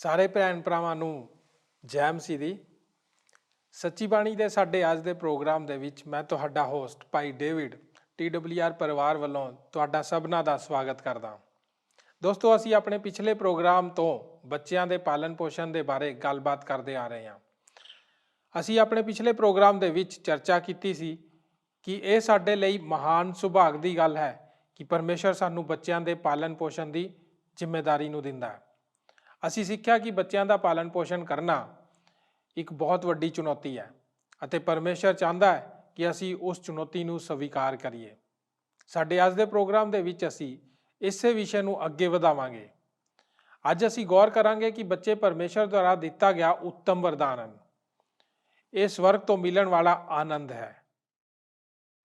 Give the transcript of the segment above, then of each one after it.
ਸਾਰੇ ਭੈਣ ਭਰਾਵਾਂ ਨੂੰ ਜੈ ਮਸੀਹ ਦੀ। ਸੱਚੀ ਬਾਣੀ ਦੇ ਸਾਡੇ ਅੱਜ ਦੇ ਪ੍ਰੋਗਰਾਮ ਦੇ ਵਿੱਚ ਮੈਂ ਤੁਹਾਡਾ ਹੋਸਟ ਭਾਈ ਡੇਵਿਡ TWR ਪਰਿਵਾਰ ਵੱਲੋਂ ਤੁਹਾਡਾ ਸਭਨਾਂ ਦਾ ਸਵਾਗਤ ਕਰਦਾ। ਦੋਸਤੋ, ਅਸੀਂ ਆਪਣੇ ਪਿਛਲੇ ਪ੍ਰੋਗਰਾਮ ਤੋਂ ਬੱਚਿਆਂ ਦੇ ਪਾਲਣ ਪੋਸ਼ਣ ਦੇ ਬਾਰੇ ਗੱਲਬਾਤ ਕਰਦੇ ਆ ਰਹੇ ਹਾਂ। ਅਸੀਂ ਆਪਣੇ ਪਿਛਲੇ ਪ੍ਰੋਗਰਾਮ ਦੇ ਵਿੱਚ ਚਰਚਾ ਕੀਤੀ ਸੀ ਕਿ ਇਹ ਸਾਡੇ ਲਈ ਮਹਾਨ ਸੁਭਾਗ ਦੀ ਗੱਲ ਹੈ ਕਿ ਪਰਮੇਸ਼ਰ ਸਾਨੂੰ ਬੱਚਿਆਂ ਦੇ ਪਾਲਣ ਪੋਸ਼ਣ ਦੀ ਜ਼ਿੰਮੇਵਾਰੀ ਨੂੰ ਦਿੰਦਾ ਹੈ। ਅਸੀਂ ਸਿੱਖਿਆ ਕਿ ਬੱਚਿਆਂ ਦਾ ਪਾਲਣ ਪੋਸ਼ਣ ਕਰਨਾ ਇੱਕ ਬਹੁਤ ਵੱਡੀ ਚੁਣੌਤੀ ਹੈ ਅਤੇ ਪਰਮੇਸ਼ਰ ਚਾਹੁੰਦਾ ਹੈ ਕਿ ਅਸੀਂ ਉਸ ਚੁਣੌਤੀ ਨੂੰ ਸਵੀਕਾਰ ਕਰੀਏ। ਸਾਡੇ ਅੱਜ ਦੇ ਪ੍ਰੋਗਰਾਮ ਦੇ ਵਿੱਚ ਅਸੀਂ ਇਸੇ ਵਿਸ਼ੇ ਨੂੰ ਅੱਗੇ ਵਧਾਵਾਂਗੇ। ਅੱਜ ਅਸੀਂ ਗੌਰ ਕਰਾਂਗੇ ਕਿ ਬੱਚੇ ਪਰਮੇਸ਼ਰ ਦੁਆਰਾ ਦਿੱਤਾ ਗਿਆ ਉੱਤਮ ਵਰਦਾਨ ਹਨ। ਇਹ ਸਵਰਗ ਤੋਂ ਮਿਲਣ ਵਾਲਾ ਆਨੰਦ ਹੈ।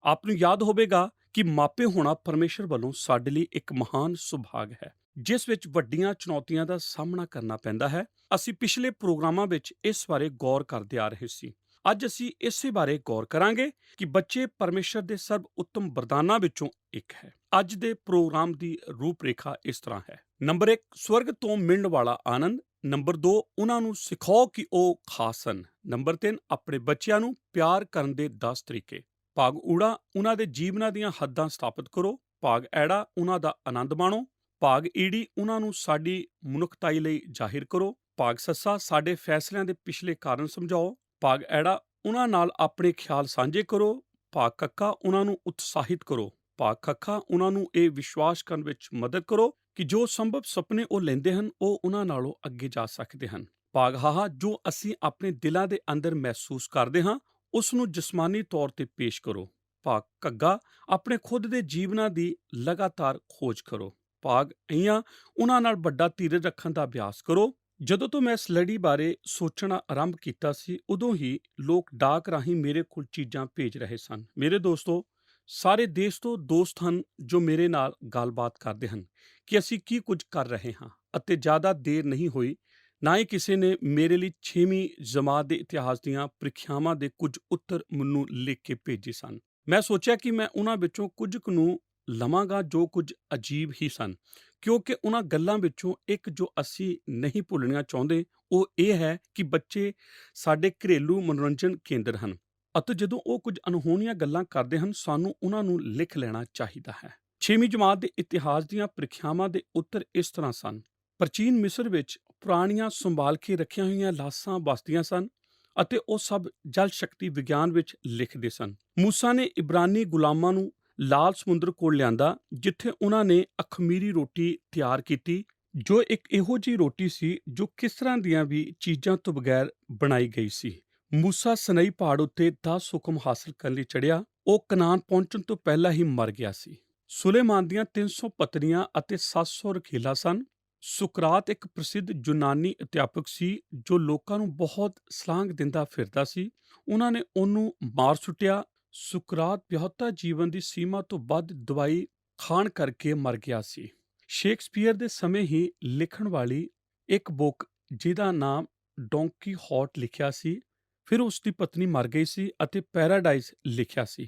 ਆਪ ਨੂੰ ਯਾਦ ਹੋਵੇਗਾ ਕਿ ਮਾਪੇ ਹੋਣਾ ਪਰਮੇਸ਼ਰ ਵੱਲੋਂ ਸਾਡੇ ਲਈ ਇੱਕ ਮਹਾਨ ਸੁਭਾਗ ਹੈ, ਜਿਸ ਵਿੱਚ ਵੱਡੀਆਂ ਚੁਣੌਤੀਆਂ ਦਾ ਸਾਹਮਣਾ ਕਰਨਾ ਪੈਂਦਾ ਹੈ। ਅਸੀਂ ਪਿਛਲੇ ਪ੍ਰੋਗਰਾਮਾਂ ਵਿੱਚ ਇਸ ਬਾਰੇ ਗੌਰ ਕਰਦੇ ਆ ਰਹੇ ਸੀ। ਅੱਜ ਅਸੀਂ ਇਸੇ ਬਾਰੇ ਗੌਰ ਕਰਾਂਗੇ ਕਿ ਬੱਚੇ ਪਰਮੇਸ਼ਰ ਦੇ ਸਰਬ ਉੱਤਮ ਵਰਦਾਨਾਂ ਵਿੱਚੋਂ ਇੱਕ ਹੈ। ਅੱਜ ਦੇ ਪ੍ਰੋਗਰਾਮ ਦੀ ਰੂਪਰੇਖਾ ਇਸ ਤਰ੍ਹਾਂ ਹੈ। ਨੰਬਰ 1, ਸਵਰਗ ਤੋਂ ਮਿਲਣ ਵਾਲਾ ਆਨੰਦ। ਨੰਬਰ 2, ਉਹਨਾਂ ਨੂੰ ਸਿਖਾਓ ਕਿ ਉਹ ਖਾਸ ਹਨ। ਨੰਬਰ 3, ਆਪਣੇ ਬੱਚਿਆਂ ਨੂੰ ਪਿਆਰ ਕਰਨ ਦੇ 10 ਤਰੀਕੇ। ਭਾਗ ਊੜਾ, ਉਹਨਾਂ ਦੇ ਜੀਵਨਾਂ ਦੀਆਂ ਹੱਦਾਂ ਸਥਾਪਿਤ ਕਰੋ। ਭਾਗ ਐੜਾ, ਉਹਨਾਂ ਦਾ ਆਨੰਦ ਮਾਣੋ। ਭਾਗ ਈੜੀ, ਉਹਨਾਂ ਨੂੰ ਸਾਡੀ ਮਨੁੱਖਤਾਈ ਲਈ ਜ਼ਾਹਿਰ ਕਰੋ। ਭਾਗ ਸੱਸਾ, ਸਾਡੇ ਫੈਸਲਿਆਂ ਦੇ ਪਿਛਲੇ ਕਾਰਨ ਸਮਝਾਓ। ਭਾਗ ਐੜਾ, ਉਹਨਾਂ ਨਾਲ ਆਪਣੇ ਖਿਆਲ ਸਾਂਝੇ ਕਰੋ। ਭਾਗ ਕੱਕਾ, ਉਹਨਾਂ ਨੂੰ ਉਤਸ਼ਾਹਿਤ ਕਰੋ। ਭਾਗ ਖੱਖਾ, ਉਹਨਾਂ ਨੂੰ ਇਹ ਵਿਸ਼ਵਾਸ ਕਰਨ ਵਿੱਚ ਮਦਦ ਕਰੋ ਕਿ ਜੋ ਸੰਭਵ ਸੁਪਨੇ ਉਹ ਲੈਂਦੇ ਹਨ ਉਹ ਉਹਨਾਂ ਨਾਲੋਂ ਅੱਗੇ ਜਾ ਸਕਦੇ ਹਨ। ਭਾਗ ਹਾਹਾ, ਜੋ ਅਸੀਂ ਆਪਣੇ ਦਿਲਾਂ ਦੇ ਅੰਦਰ ਮਹਿਸੂਸ ਕਰਦੇ ਹਾਂ ਉਸ ਨੂੰ ਜਿਸਮਾਨੀ ਤੌਰ ਤੇ ਪੇਸ਼ ਕਰੋ। ਭਾਗ ਘੱਗਾ, ਆਪਣੇ ਖੁਦ ਦੇ ਜੀਵਨਾਂ ਦੀ ਲਗਾਤਾਰ ਖੋਜ ਕਰੋ। ਭਾਗ ਅਈਆਂ, ਉਹਨਾਂ ਨਾਲ ਵੱਡਾ ਧੀਰਜ ਰੱਖਣ ਦਾ ਅਭਿਆਸ ਕਰੋ। ਜਦੋਂ ਤੋਂ ਮੈਂ ਇਸ ਲੜੀ ਬਾਰੇ ਸੋਚਣਾ ਆਰੰਭ ਕੀਤਾ ਸੀ, ਉਦੋਂ ਹੀ ਲੋਕ ਡਾਕ ਰਾਹੀਂ ਮੇਰੇ ਕੋਲ ਚੀਜ਼ਾਂ ਭੇਜ ਰਹੇ ਸਨ। ਮੇਰੇ ਦੋਸਤੋ, ਸਾਰੇ ਦੇਸ਼ ਤੋਂ ਦੋਸਤ ਹਨ ਜੋ ਮੇਰੇ ਨਾਲ ਗੱਲਬਾਤ ਕਰਦੇ ਹਨ ਕਿ ਅਸੀਂ ਕੀ ਕੁਝ ਕਰ ਰਹੇ ਹਾਂ, ਅਤੇ ਜ਼ਿਆਦਾ ਦੇਰ ਨਹੀਂ ਹੋਈ ਨਾ ਹੀ ਕਿਸੇ ਨੇ ਮੇਰੇ ਲਈ 6ਵੀਂ ਜਮਾਤ ਦੇ ਇਤਿਹਾਸ ਦੀਆਂ ਪ੍ਰੀਖਿਆਵਾਂ ਦੇ ਕੁਝ ਉੱਤਰ ਮੈਨੂੰ ਲਿਖ ਕੇ ਭੇਜੇ ਸਨ। ਮੈਂ ਸੋਚਿਆ ਕਿ ਮੈਂ ਉਹਨਾਂ ਵਿੱਚੋਂ ਕੁਝ ਕੁ ਨੂੰ ਲਵਾਂਗਾ ਜੋ ਕੁਝ ਅਜੀਬ ਹੀ ਸਨ, ਕਿਉਂਕਿ ਉਹਨਾਂ ਗੱਲਾਂ ਵਿੱਚੋਂ ਇੱਕ ਜੋ ਅਸੀਂ ਨਹੀਂ ਭੁੱਲਣੀਆਂ ਚਾਹੁੰਦੇ ਉਹ ਇਹ ਹੈ ਕਿ ਬੱਚੇ ਸਾਡੇ ਘਰੇਲੂ ਮਨੋਰੰਜਨ ਕੇਂਦਰ ਹਨ, ਅਤੇ ਜਦੋਂ ਉਹ ਕੁਝ ਅਣਹੋਣੀਆਂ ਗੱਲਾਂ ਕਰਦੇ ਹਨ ਸਾਨੂੰ ਉਹਨਾਂ ਨੂੰ ਲਿਖ ਲੈਣਾ ਚਾਹੀਦਾ ਹੈ। 6ਵੀਂ ਜਮਾਤ ਦੇ ਇਤਿਹਾਸ ਦੀਆਂ ਪ੍ਰੀਖਿਆਵਾਂ ਦੇ ਉੱਤਰ ਇਸ ਤਰ੍ਹਾਂ ਸਨ। ਪ੍ਰਾਚੀਨ ਮਿਸਰ ਵਿੱਚ ਪੁਰਾਣੀਆਂ ਸੰਭਾਲ ਕੇ ਰੱਖੀਆਂ ਹੋਈਆਂ ਲਾਸ਼ਾਂ ਵਸਦੀਆਂ ਸਨ ਅਤੇ ਉਹ ਸਭ ਜਲ ਸ਼ਕਤੀ ਵਿਗਿਆਨ ਵਿੱਚ ਲਿਖਦੇ ਸਨ। ਮੂਸਾ ਨੇ ਇਬਰਾਨੀ ਗੁਲਾਮਾਂ ਨੂੰ ਲਾਲ ਸਮੁੰਦਰ ਕੋਲ ਲਿਆਂਦਾ, ਜਿੱਥੇ ਉਹਨਾਂ ਨੇ ਅਖਮੀਰੀ ਰੋਟੀ ਤਿਆਰ ਕੀਤੀ, ਜੋ ਇੱਕ ਇਹੋ ਜਿਹੀ ਰੋਟੀ ਸੀ ਜੋ ਕਿਸ ਤਰ੍ਹਾਂ ਦੀਆਂ ਵੀ ਚੀਜ਼ਾਂ ਤੋਂ ਬਗੈਰ ਬਣਾਈ ਗਈ ਸੀ। ਮੂਸਾ ਸਨਈ ਪਹਾੜ ਉੱਤੇ 10 ਹੁਕਮ ਹਾਸਲ ਕਰਨ ਲਈ ਚੜ੍ਹਿਆ। ਉਹ ਕਨਾਨ ਪਹੁੰਚਣ ਤੋਂ ਪਹਿਲਾਂ ਹੀ ਮਰ ਗਿਆ ਸੀ। ਸੁਲੇਮਾਨ ਦੀਆਂ 300 ਪਤਨੀਆਂ ਅਤੇ 700 ਰਖੇਲਾ ਸਨ। ਸੁਕਰਾਤ ਇੱਕ ਪ੍ਰਸਿੱਧ ਯੂਨਾਨੀ ਅਧਿਆਪਕ ਸੀ ਜੋ ਲੋਕਾਂ ਨੂੰ ਬਹੁਤ ਸਲਾਂਘ ਦਿੰਦਾ ਫਿਰਦਾ ਸੀ। ਉਹਨਾਂ ਨੇ ਉਹਨੂੰ ਮਾਰ ਸੁੱਟਿਆ। ਸੁਕਰਾਤ ਵਿਆਹੁਤਾ ਜੀਵਨ ਦੀ ਸੀਮਾ ਤੋਂ ਵੱਧ ਦਵਾਈ ਖਾਣ ਕਰਕੇ ਮਰ ਗਿਆ ਸੀ। ਸ਼ੇਕਸਪੀਅਰ ਦੇ ਸਮੇਂ ਹੀ ਲਿਖਣ ਵਾਲੀ ਇੱਕ ਬੁੱਕ ਜਿਹਦਾ ਨਾਮ ਡੌਂਕੀ ਹੌਟ ਲਿਖਿਆ ਸੀ, ਫਿਰ ਉਸ ਦੀ ਪਤਨੀ ਮਰ ਗਈ ਸੀ, ਅਤੇ ਪੈਰਾਡਾਈਜ਼ ਲਿਖਿਆ ਸੀ।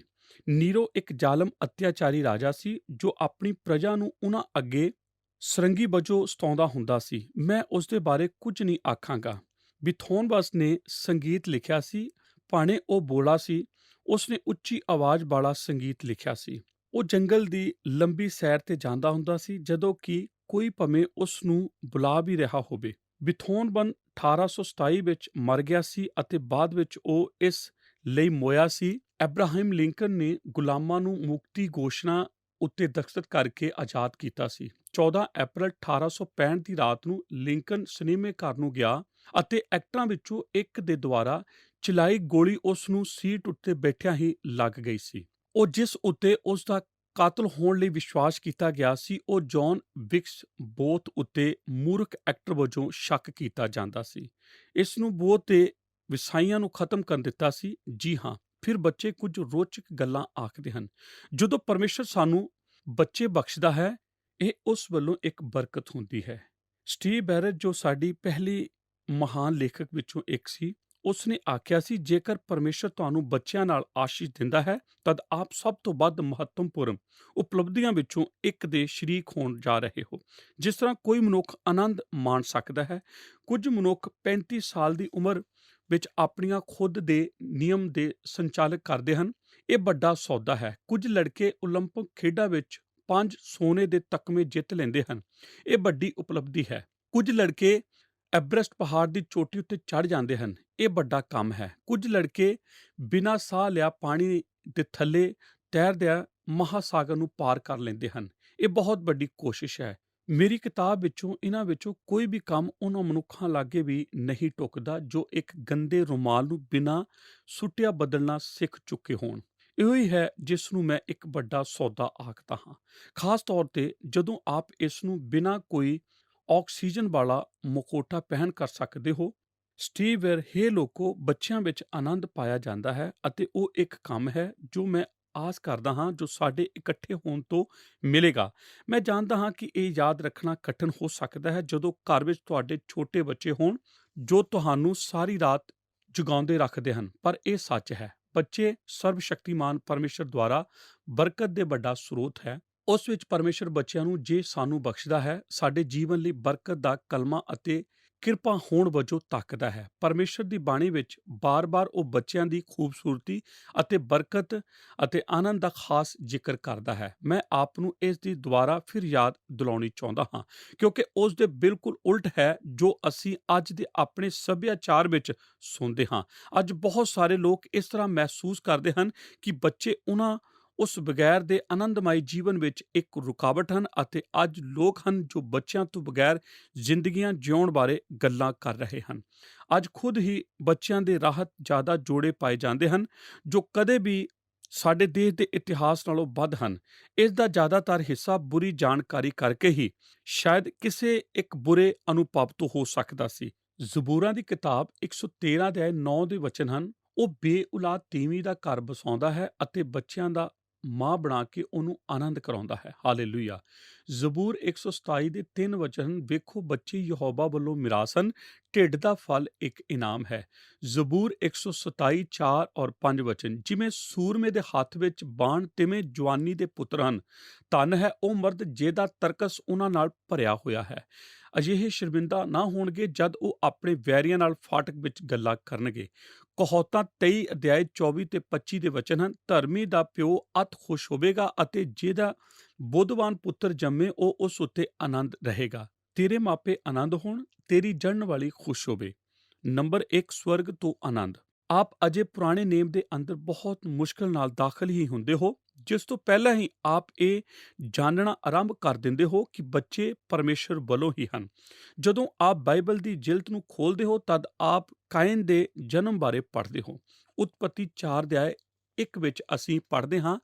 ਨੀਰੋ ਇੱਕ ਜ਼ਾਲਮ ਅਤਿਆਚਾਰੀ ਰਾਜਾ ਸੀ ਜੋ ਆਪਣੀ ਪ੍ਰਜਾ ਨੂੰ ਉਹਨਾਂ ਅੱਗੇ ਸਰੰਗੀ ਵਜੋਂ ਸਤਾਉਂਦਾ ਹੁੰਦਾ ਸੀ। ਮੈਂ ਉਸ ਦੇ ਬਾਰੇ ਕੁਝ ਨਹੀਂ ਆਖਾਂਗਾ। ਬਿਥੋਨਵਸ ਨੇ ਸੰਗੀਤ ਲਿਖਿਆ ਸੀ, ਭਾਵੇਂ ਉਹ ਬੋਲਾ ਸੀ। ਉਸਨੇ ਉੱਚੀ ਆਵਾਜ਼ ਵਾਲਾ ਸੰਗੀਤ ਲਿਖਿਆ ਸੀ। ਉਹ ਜੰਗਲ ਦੀ ਲੰਬੀ ਸੈਰ ਤੇ ਜਾਂਦਾ ਹੁੰਦਾ ਸੀ ਜਦੋਂ ਕਿ ਕੋਈ ਭਾਵੇਂ ਉਸ ਨੂੰ ਬੁਲਾ ਵੀ ਰਿਹਾ ਹੋਵੇ। ਬਿਥੋਨਵਨ 1827 ਵਿੱਚ ਮਰ ਗਿਆ ਸੀ ਅਤੇ ਬਾਅਦ ਵਿੱਚ ਉਹ ਇਸ ਲਈ ਮੋਇਆ ਸੀ। ਅਬਰਾਹਮ ਲਿੰਕਨ ਨੇ ਗੁਲਾਮਾਂ ਨੂੰ ਮੁਕਤੀ ਘੋਸ਼ਣਾ ਉੱਤੇ ਦਸਤਖਤ ਕਰਕੇ ਆਜ਼ਾਦ ਕੀਤਾ ਸੀ। 14 ਅਪ੍ਰੈਲ 1865 ਦੀ ਰਾਤ ਨੂੰ ਲਿੰਕਨ ਸਿਨੇਮੇ ਘਰ ਨੂੰ ਗਿਆ ਅਤੇ ਐਕਟਰਾਂ ਵਿੱਚੋਂ ਇੱਕ ਦੇ ਦੁਆਰਾ ਚਲਾਈ ਗੋਲੀ ਉਸ ਨੂੰ ਸੀਟ ਉੱਤੇ ਬੈਠਿਆਂ ਹੀ ਲੱਗ ਗਈ ਸੀ। ਉਹ ਜਿਸ ਉੱਤੇ ਉਸ ਦਾ ਕਾਤਲ ਹੋਣ ਲਈ ਵਿਸ਼ਵਾਸ ਕੀਤਾ ਗਿਆ ਸੀ, ਉਹ ਜੌਨ ਵਿਕਸ ਬੋਥ ਉੱਤੇ ਮੂਰਖ ਐਕਟਰ ਵਜੋਂ ਸ਼ੱਕ ਕੀਤਾ ਜਾਂਦਾ ਸੀ। ਇਸ ਨੂੰ ਬੋਥ ਦੇ ਵਿਸਾਈਆਂ ਨੂੰ ਖਤਮ ਕਰ ਦਿੱਤਾ ਸੀ। ਜੀ ਹਾਂ, ਫਿਰ ਬੱਚੇ ਕੁਝ ਰੋਚਕ ਗੱਲਾਂ ਆਖਦੇ ਹਨ। ਜਦੋਂ ਪਰਮੇਸ਼ਰ ਸਾਨੂੰ ਬੱਚੇ ਬਖਸ਼ਦਾ ਹੈ, ਇਹ ਉਸ ਵੱਲੋਂ ਇੱਕ ਬਰਕਤ ਹੁੰਦੀ ਹੈ। ਸਟੀਵ ਬੈਰਟ, ਜੋ ਸਾਡੀ ਪਹਿਲੀ ਮਹਾਨ ਲੇਖਕ ਵਿੱਚੋਂ ਇੱਕ ਸੀ, ਉਸਨੇ ਆਖਿਆ ਸੀ, ਜੇਕਰ ਪਰਮੇਸ਼ਰ ਤੁਹਾਨੂੰ ਬੱਚਿਆਂ ਨਾਲ ਆਸ਼ੀਸ਼ ਦਿੰਦਾ ਹੈ ਤਦ ਆਪ ਸਭ ਤੋਂ ਵੱਧ ਮਹੱਤਵਪੂਰਨ ਉਪਲਬਧੀਆਂ ਵਿੱਚੋਂ ਇੱਕ ਦੇ ਸ਼ਰੀਕ ਹੋਣ ਜਾ ਰਹੇ ਹੋ। ਜਿਸ ਤਰ੍ਹਾਂ ਕੋਈ ਮਨੁੱਖ ਆਨੰਦ ਮਾਣ ਸਕਦਾ ਹੈ, ਕੁਝ ਮਨੁੱਖ 35 ਸਾਲ ਦੀ ਉਮਰ ਵਿੱਚ ਆਪਣੀਆਂ ਖੁਦ ਦੇ ਨਿਯਮ ਦੇ ਸੰਚਾਲਕ ਕਰਦੇ ਹਨ। ਇਹ ਵੱਡਾ ਸੌਦਾ ਹੈ। ਕੁਝ ਲੜਕੇ ਓਲੰਪਿਕ ਖੇਡਾਂ ਵਿੱਚ 5 ਸੋਨੇ ਦੇ ਤਕਮੇ ਜਿੱਤ ਲੈਂਦੇ ਹਨ। ਇਹ ਵੱਡੀ ਉਪਲਬਧੀ ਹੈ। ਕੁਝ ਲੜਕੇ ਐਵਰੈਸਟ ਪਹਾੜ ਦੀ ਚੋਟੀ ਉੱਤੇ ਚੜ੍ਹ ਜਾਂਦੇ ਹਨ। ਇਹ ਵੱਡਾ ਕੰਮ ਹੈ। ਕੁਝ ਲੜਕੇ ਬਿਨਾਂ ਸਾਹ ਲਿਆ ਪਾਣੀ ਦੇ ਥੱਲੇ ਤੈਰਦਿਆਂ ਮਹਾਸਾਗਰ ਨੂੰ ਪਾਰ ਕਰ ਲੈਂਦੇ ਹਨ। ਇਹ ਬਹੁਤ ਵੱਡੀ ਕੋਸ਼ਿਸ਼ ਹੈ। ਮੇਰੀ ਕਿਤਾਬ ਵਿੱਚੋਂ ਇਹਨਾਂ ਵਿੱਚੋਂ ਕੋਈ ਵੀ ਕੰਮ ਉਹਨਾਂ ਮਨੁੱਖਾਂ ਲਾਗੇ ਵੀ ਨਹੀਂ ਟੁੱਕਦਾ ਜੋ ਇੱਕ ਗੰਦੇ ਰੁਮਾਲ ਨੂੰ ਬਿਨਾਂ ਸੁੱਟਿਆ ਬਦਲਣਾ ਸਿੱਖ ਚੁੱਕੇ ਹੋਣ। ਇਹੋ ਹੀ ਹੈ ਜਿਸ ਨੂੰ ਮੈਂ ਇੱਕ ਵੱਡਾ ਸੌਦਾ ਆਖਦਾ ਹਾਂ, ਖਾਸ ਤੌਰ ਤੇ ਜਦੋਂ ਆਪ ਇਸ ਨੂੰ ਬਿਨਾਂ ਕੋਈ ਆਕਸੀਜਨ ਵਾਲਾ ਮੁਖੌਟਾ ਪਹਿਨ ਕਰ ਸਕਦੇ ਹੋ। ਸਟੀਵ ਵੇਅਰ, ਹੇ ਲੋਕੋ, ਬੱਚਿਆਂ ਵਿੱਚ ਆਨੰਦ ਪਾਇਆ ਜਾਂਦਾ ਹੈ ਅਤੇ ਉਹ ਇੱਕ ਕੰਮ ਹੈ ਜੋ ਮੈਂ ਆਸ ਕਰਦਾ ਹਾਂ ਜੋ ਸਾਡੇ ਇਕੱਠੇ ਹੋਣ ਤੋਂ ਮਿਲੇਗਾ। ਮੈਂ ਜਾਣਦਾ ਹਾਂ ਕਿ ਇਹ ਯਾਦ ਰੱਖਣਾ ਕਠਿਨ ਹੋ ਸਕਦਾ ਹੈ ਜਦੋਂ ਘਰ ਵਿੱਚ ਤੁਹਾਡੇ ਛੋਟੇ ਬੱਚੇ ਹੋਣ ਜੋ ਤੁਹਾਨੂੰ ਸਾਰੀ ਰਾਤ ਜਗਾਉਂਦੇ ਰੱਖਦੇ ਹਨ, ਪਰ ਇਹ ਸੱਚ ਹੈ। ਬੱਚੇ ਸਰਵਸ਼ਕਤੀਮਾਨ ਪਰਮੇਸ਼ਰ ਦੁਆਰਾ ਬਰਕਤ ਦੇ ਵੱਡਾ ਸਰੋਤ ਹੈ। ਉਸ ਵਿੱਚ ਪਰਮੇਸ਼ਰ ਬੱਚਿਆਂ ਨੂੰ ਜੇ ਸਾਨੂੰ ਬਖਸ਼ਦਾ ਹੈ, ਸਾਡੇ ਜੀਵਨ ਲਈ ਬਰਕਤ ਦਾ ਕਲਮਾ ਅਤੇ ਕਿਰਪਾ ਹੋਣ ਵਜੋਂ ਤੱਕਦਾ ਹੈ। ਪਰਮੇਸ਼ਰ ਦੀ ਬਾਣੀ ਵਿੱਚ ਬਾਰ-ਬਾਰ ਉਹ ਬੱਚਿਆਂ ਦੀ ਖੂਬਸੂਰਤੀ ਅਤੇ ਬਰਕਤ ਅਤੇ ਆਨੰਦ ਦਾ ਖਾਸ ਜ਼ਿਕਰ ਕਰਦਾ ਹੈ। ਮੈਂ ਆਪ ਨੂੰ ਇਸ ਦੀ ਦੁਬਾਰਾ ਫਿਰ ਯਾਦ ਦਿਲਾਉਣੀ ਚਾਹੁੰਦਾ ਹਾਂ, ਕਿਉਂਕਿ ਉਸ ਦੇ ਬਿਲਕੁਲ ਉਲਟ ਹੈ ਜੋ ਅਸੀਂ ਅੱਜ ਦੇ ਆਪਣੇ ਸੱਭਿਆਚਾਰ ਵਿੱਚ ਸੁਣਦੇ ਹਾਂ। ਅੱਜ ਬਹੁਤ ਸਾਰੇ ਲੋਕ ਇਸ ਤਰ੍ਹਾਂ ਮਹਿਸੂਸ ਕਰਦੇ ਹਨ ਕਿ ਬੱਚੇ ਉਸ ਬਗੈਰ ਦੇ ਆਨੰਦਮਈ ਜੀਵਨ ਵਿੱਚ ਇੱਕ ਰੁਕਾਵਟ ਹਨ ਅਤੇ ਅੱਜ ਲੋਕ ਹਨ ਜੋ ਬੱਚਿਆਂ ਤੋਂ ਬਗੈਰ ਜ਼ਿੰਦਗੀਆਂ ਜਿਉਣ ਬਾਰੇ ਗੱਲਾਂ ਕਰ ਰਹੇ ਹਨ। ਅੱਜ ਖੁਦ ਹੀ ਬੱਚਿਆਂ ਦੇ ਰਾਹਤ ਜ਼ਿਆਦਾ ਜੋੜੇ ਪਾਏ ਜਾਂਦੇ ਹਨ ਜੋ ਕਦੇ ਵੀ ਸਾਡੇ ਦੇਸ਼ ਦੇ ਇਤਿਹਾਸ ਨਾਲੋਂ ਵੱਧ ਹਨ। ਇਸ ਦਾ ਜ਼ਿਆਦਾਤਰ ਹਿੱਸਾ ਬੁਰੀ ਜਾਣਕਾਰੀ ਕਰਕੇ ਹੀ ਸ਼ਾਇਦ ਕਿਸੇ ਇੱਕ ਬੁਰੇ ਅਨੁਭਵ ਤੋਂ ਹੋ ਸਕਦਾ ਸੀ। ਜ਼ਬੂਰਾਂ ਦੀ ਕਿਤਾਬ 113 ਅਧਿਆਇ 9 ਦੇ ਵਚਨ ਹਨ, ਉਹ ਬੇਔਲਾਦ ਤੀਵੀਂ ਦਾ ਘਰ ਬਸਾਉਂਦਾ ਹੈ ਅਤੇ ਬੱਚਿਆਂ ਦਾ ਮਾਂ ਬਣਾ ਕੇ ਉਹਨੂੰ ਆਨੰਦ ਕਰਾਉਂਦਾ ਹੈ। ਹਾਲੇਲੂਇਆ। ਜ਼ਬੂਰ 127 ਦੇ 3 ਵਚਨ, ਵੇਖੋ ਬੱਚੇ ਯਹੋਵਾ ਵੱਲੋਂ ਮਿਰਾਸ ਹਨ, ਢਿੱਡ ਦਾ ਫਲ ਇੱਕ ਇਨਾਮ ਹੈ। ਜ਼ਬੂਰ 127 4 ਔਰ 5 ਵਚਨ, ਜਿਵੇਂ ਸੂਰਮੇ ਦੇ ਹੱਥ ਵਿੱਚ ਬਾਣ ਤਿਵੇਂ ਜਵਾਨੀ ਦੇ ਪੁੱਤਰ ਹਨ। ਧਨ ਹੈ ਉਹ ਮਰਦ ਜਿਹਦਾ ਤਰਕਸ ਉਹਨਾਂ ਨਾਲ ਭਰਿਆ ਹੋਇਆ ਹੈ। ਅਜਿਹੇ ਸ਼ਰਮਿੰਦਾ ਨਾ ਹੋਣਗੇ ਜਦ ਉਹ ਆਪਣੇ ਵੈਰੀਆਂ ਨਾਲ ਫਾਟਕ ਵਿੱਚ ਗੱਲਾਂ ਕਰਨਗੇ। ਕਹੌਤਾਂ 23 ਅਧਿਆਇ 24 ਤੇ 25 ਦੇ ਵਚਨ ਹਨ, ਧਰਮੀ ਦਾ ਪਿਓ ਅਤ ਖੁਸ਼ ਹੋਵੇਗਾ ਅਤੇ ਜਿਹਦਾ ਬੁੱਧਵਾਨ ਪੁੱਤਰ ਜੰਮੇ ਉਹ ਉਸ ਉੱਤੇ ਆਨੰਦ ਰਹੇਗਾ। ਤੇਰੇ ਮਾਪੇ ਆਨੰਦ ਹੋਣ, ਤੇਰੀ ਜਣਨ ਵਾਲੀ ਖੁਸ਼ ਹੋਵੇ। ਨੰਬਰ 1, ਸਵਰਗ ਤੋਂ ਆਨੰਦ। ਆਪ ਅਜੇ ਪੁਰਾਣੇ ਨੇਮ ਦੇ ਅੰਦਰ ਬਹੁਤ ਮੁਸ਼ਕਲ ਨਾਲ ਦਾਖਲ ਹੀ ਹੁੰਦੇ ਹੋ, ਜਿਸ ਤੋਂ ਪਹਿਲਾਂ ਹੀ ਆਪ ਇਹ ਜਾਣਨਾ ਆਰੰਭ ਕਰ ਦਿੰਦੇ ਹੋ ਕਿ ਬੱਚੇ ਪਰਮੇਸ਼ਰ ਵੱਲੋਂ ਹੀ ਹਨ। ਜਦੋਂ ਆਪ ਬਾਈਬਲ ਦੀ ਜਿਲਦ ਨੂੰ ਖੋਲ੍ਹਦੇ ਹੋ ਤਦ ਆਪ ਕਾਇਨ ਦੇ ਜਨਮ ਬਾਰੇ ਪੜ੍ਹਦੇ ਹੋ। ਉਤਪਤੀ 4 ਅਧਿਆਇ 1 ਵਿੱਚ ਅਸੀਂ ਪੜ੍ਹਦੇ ਹਾਂ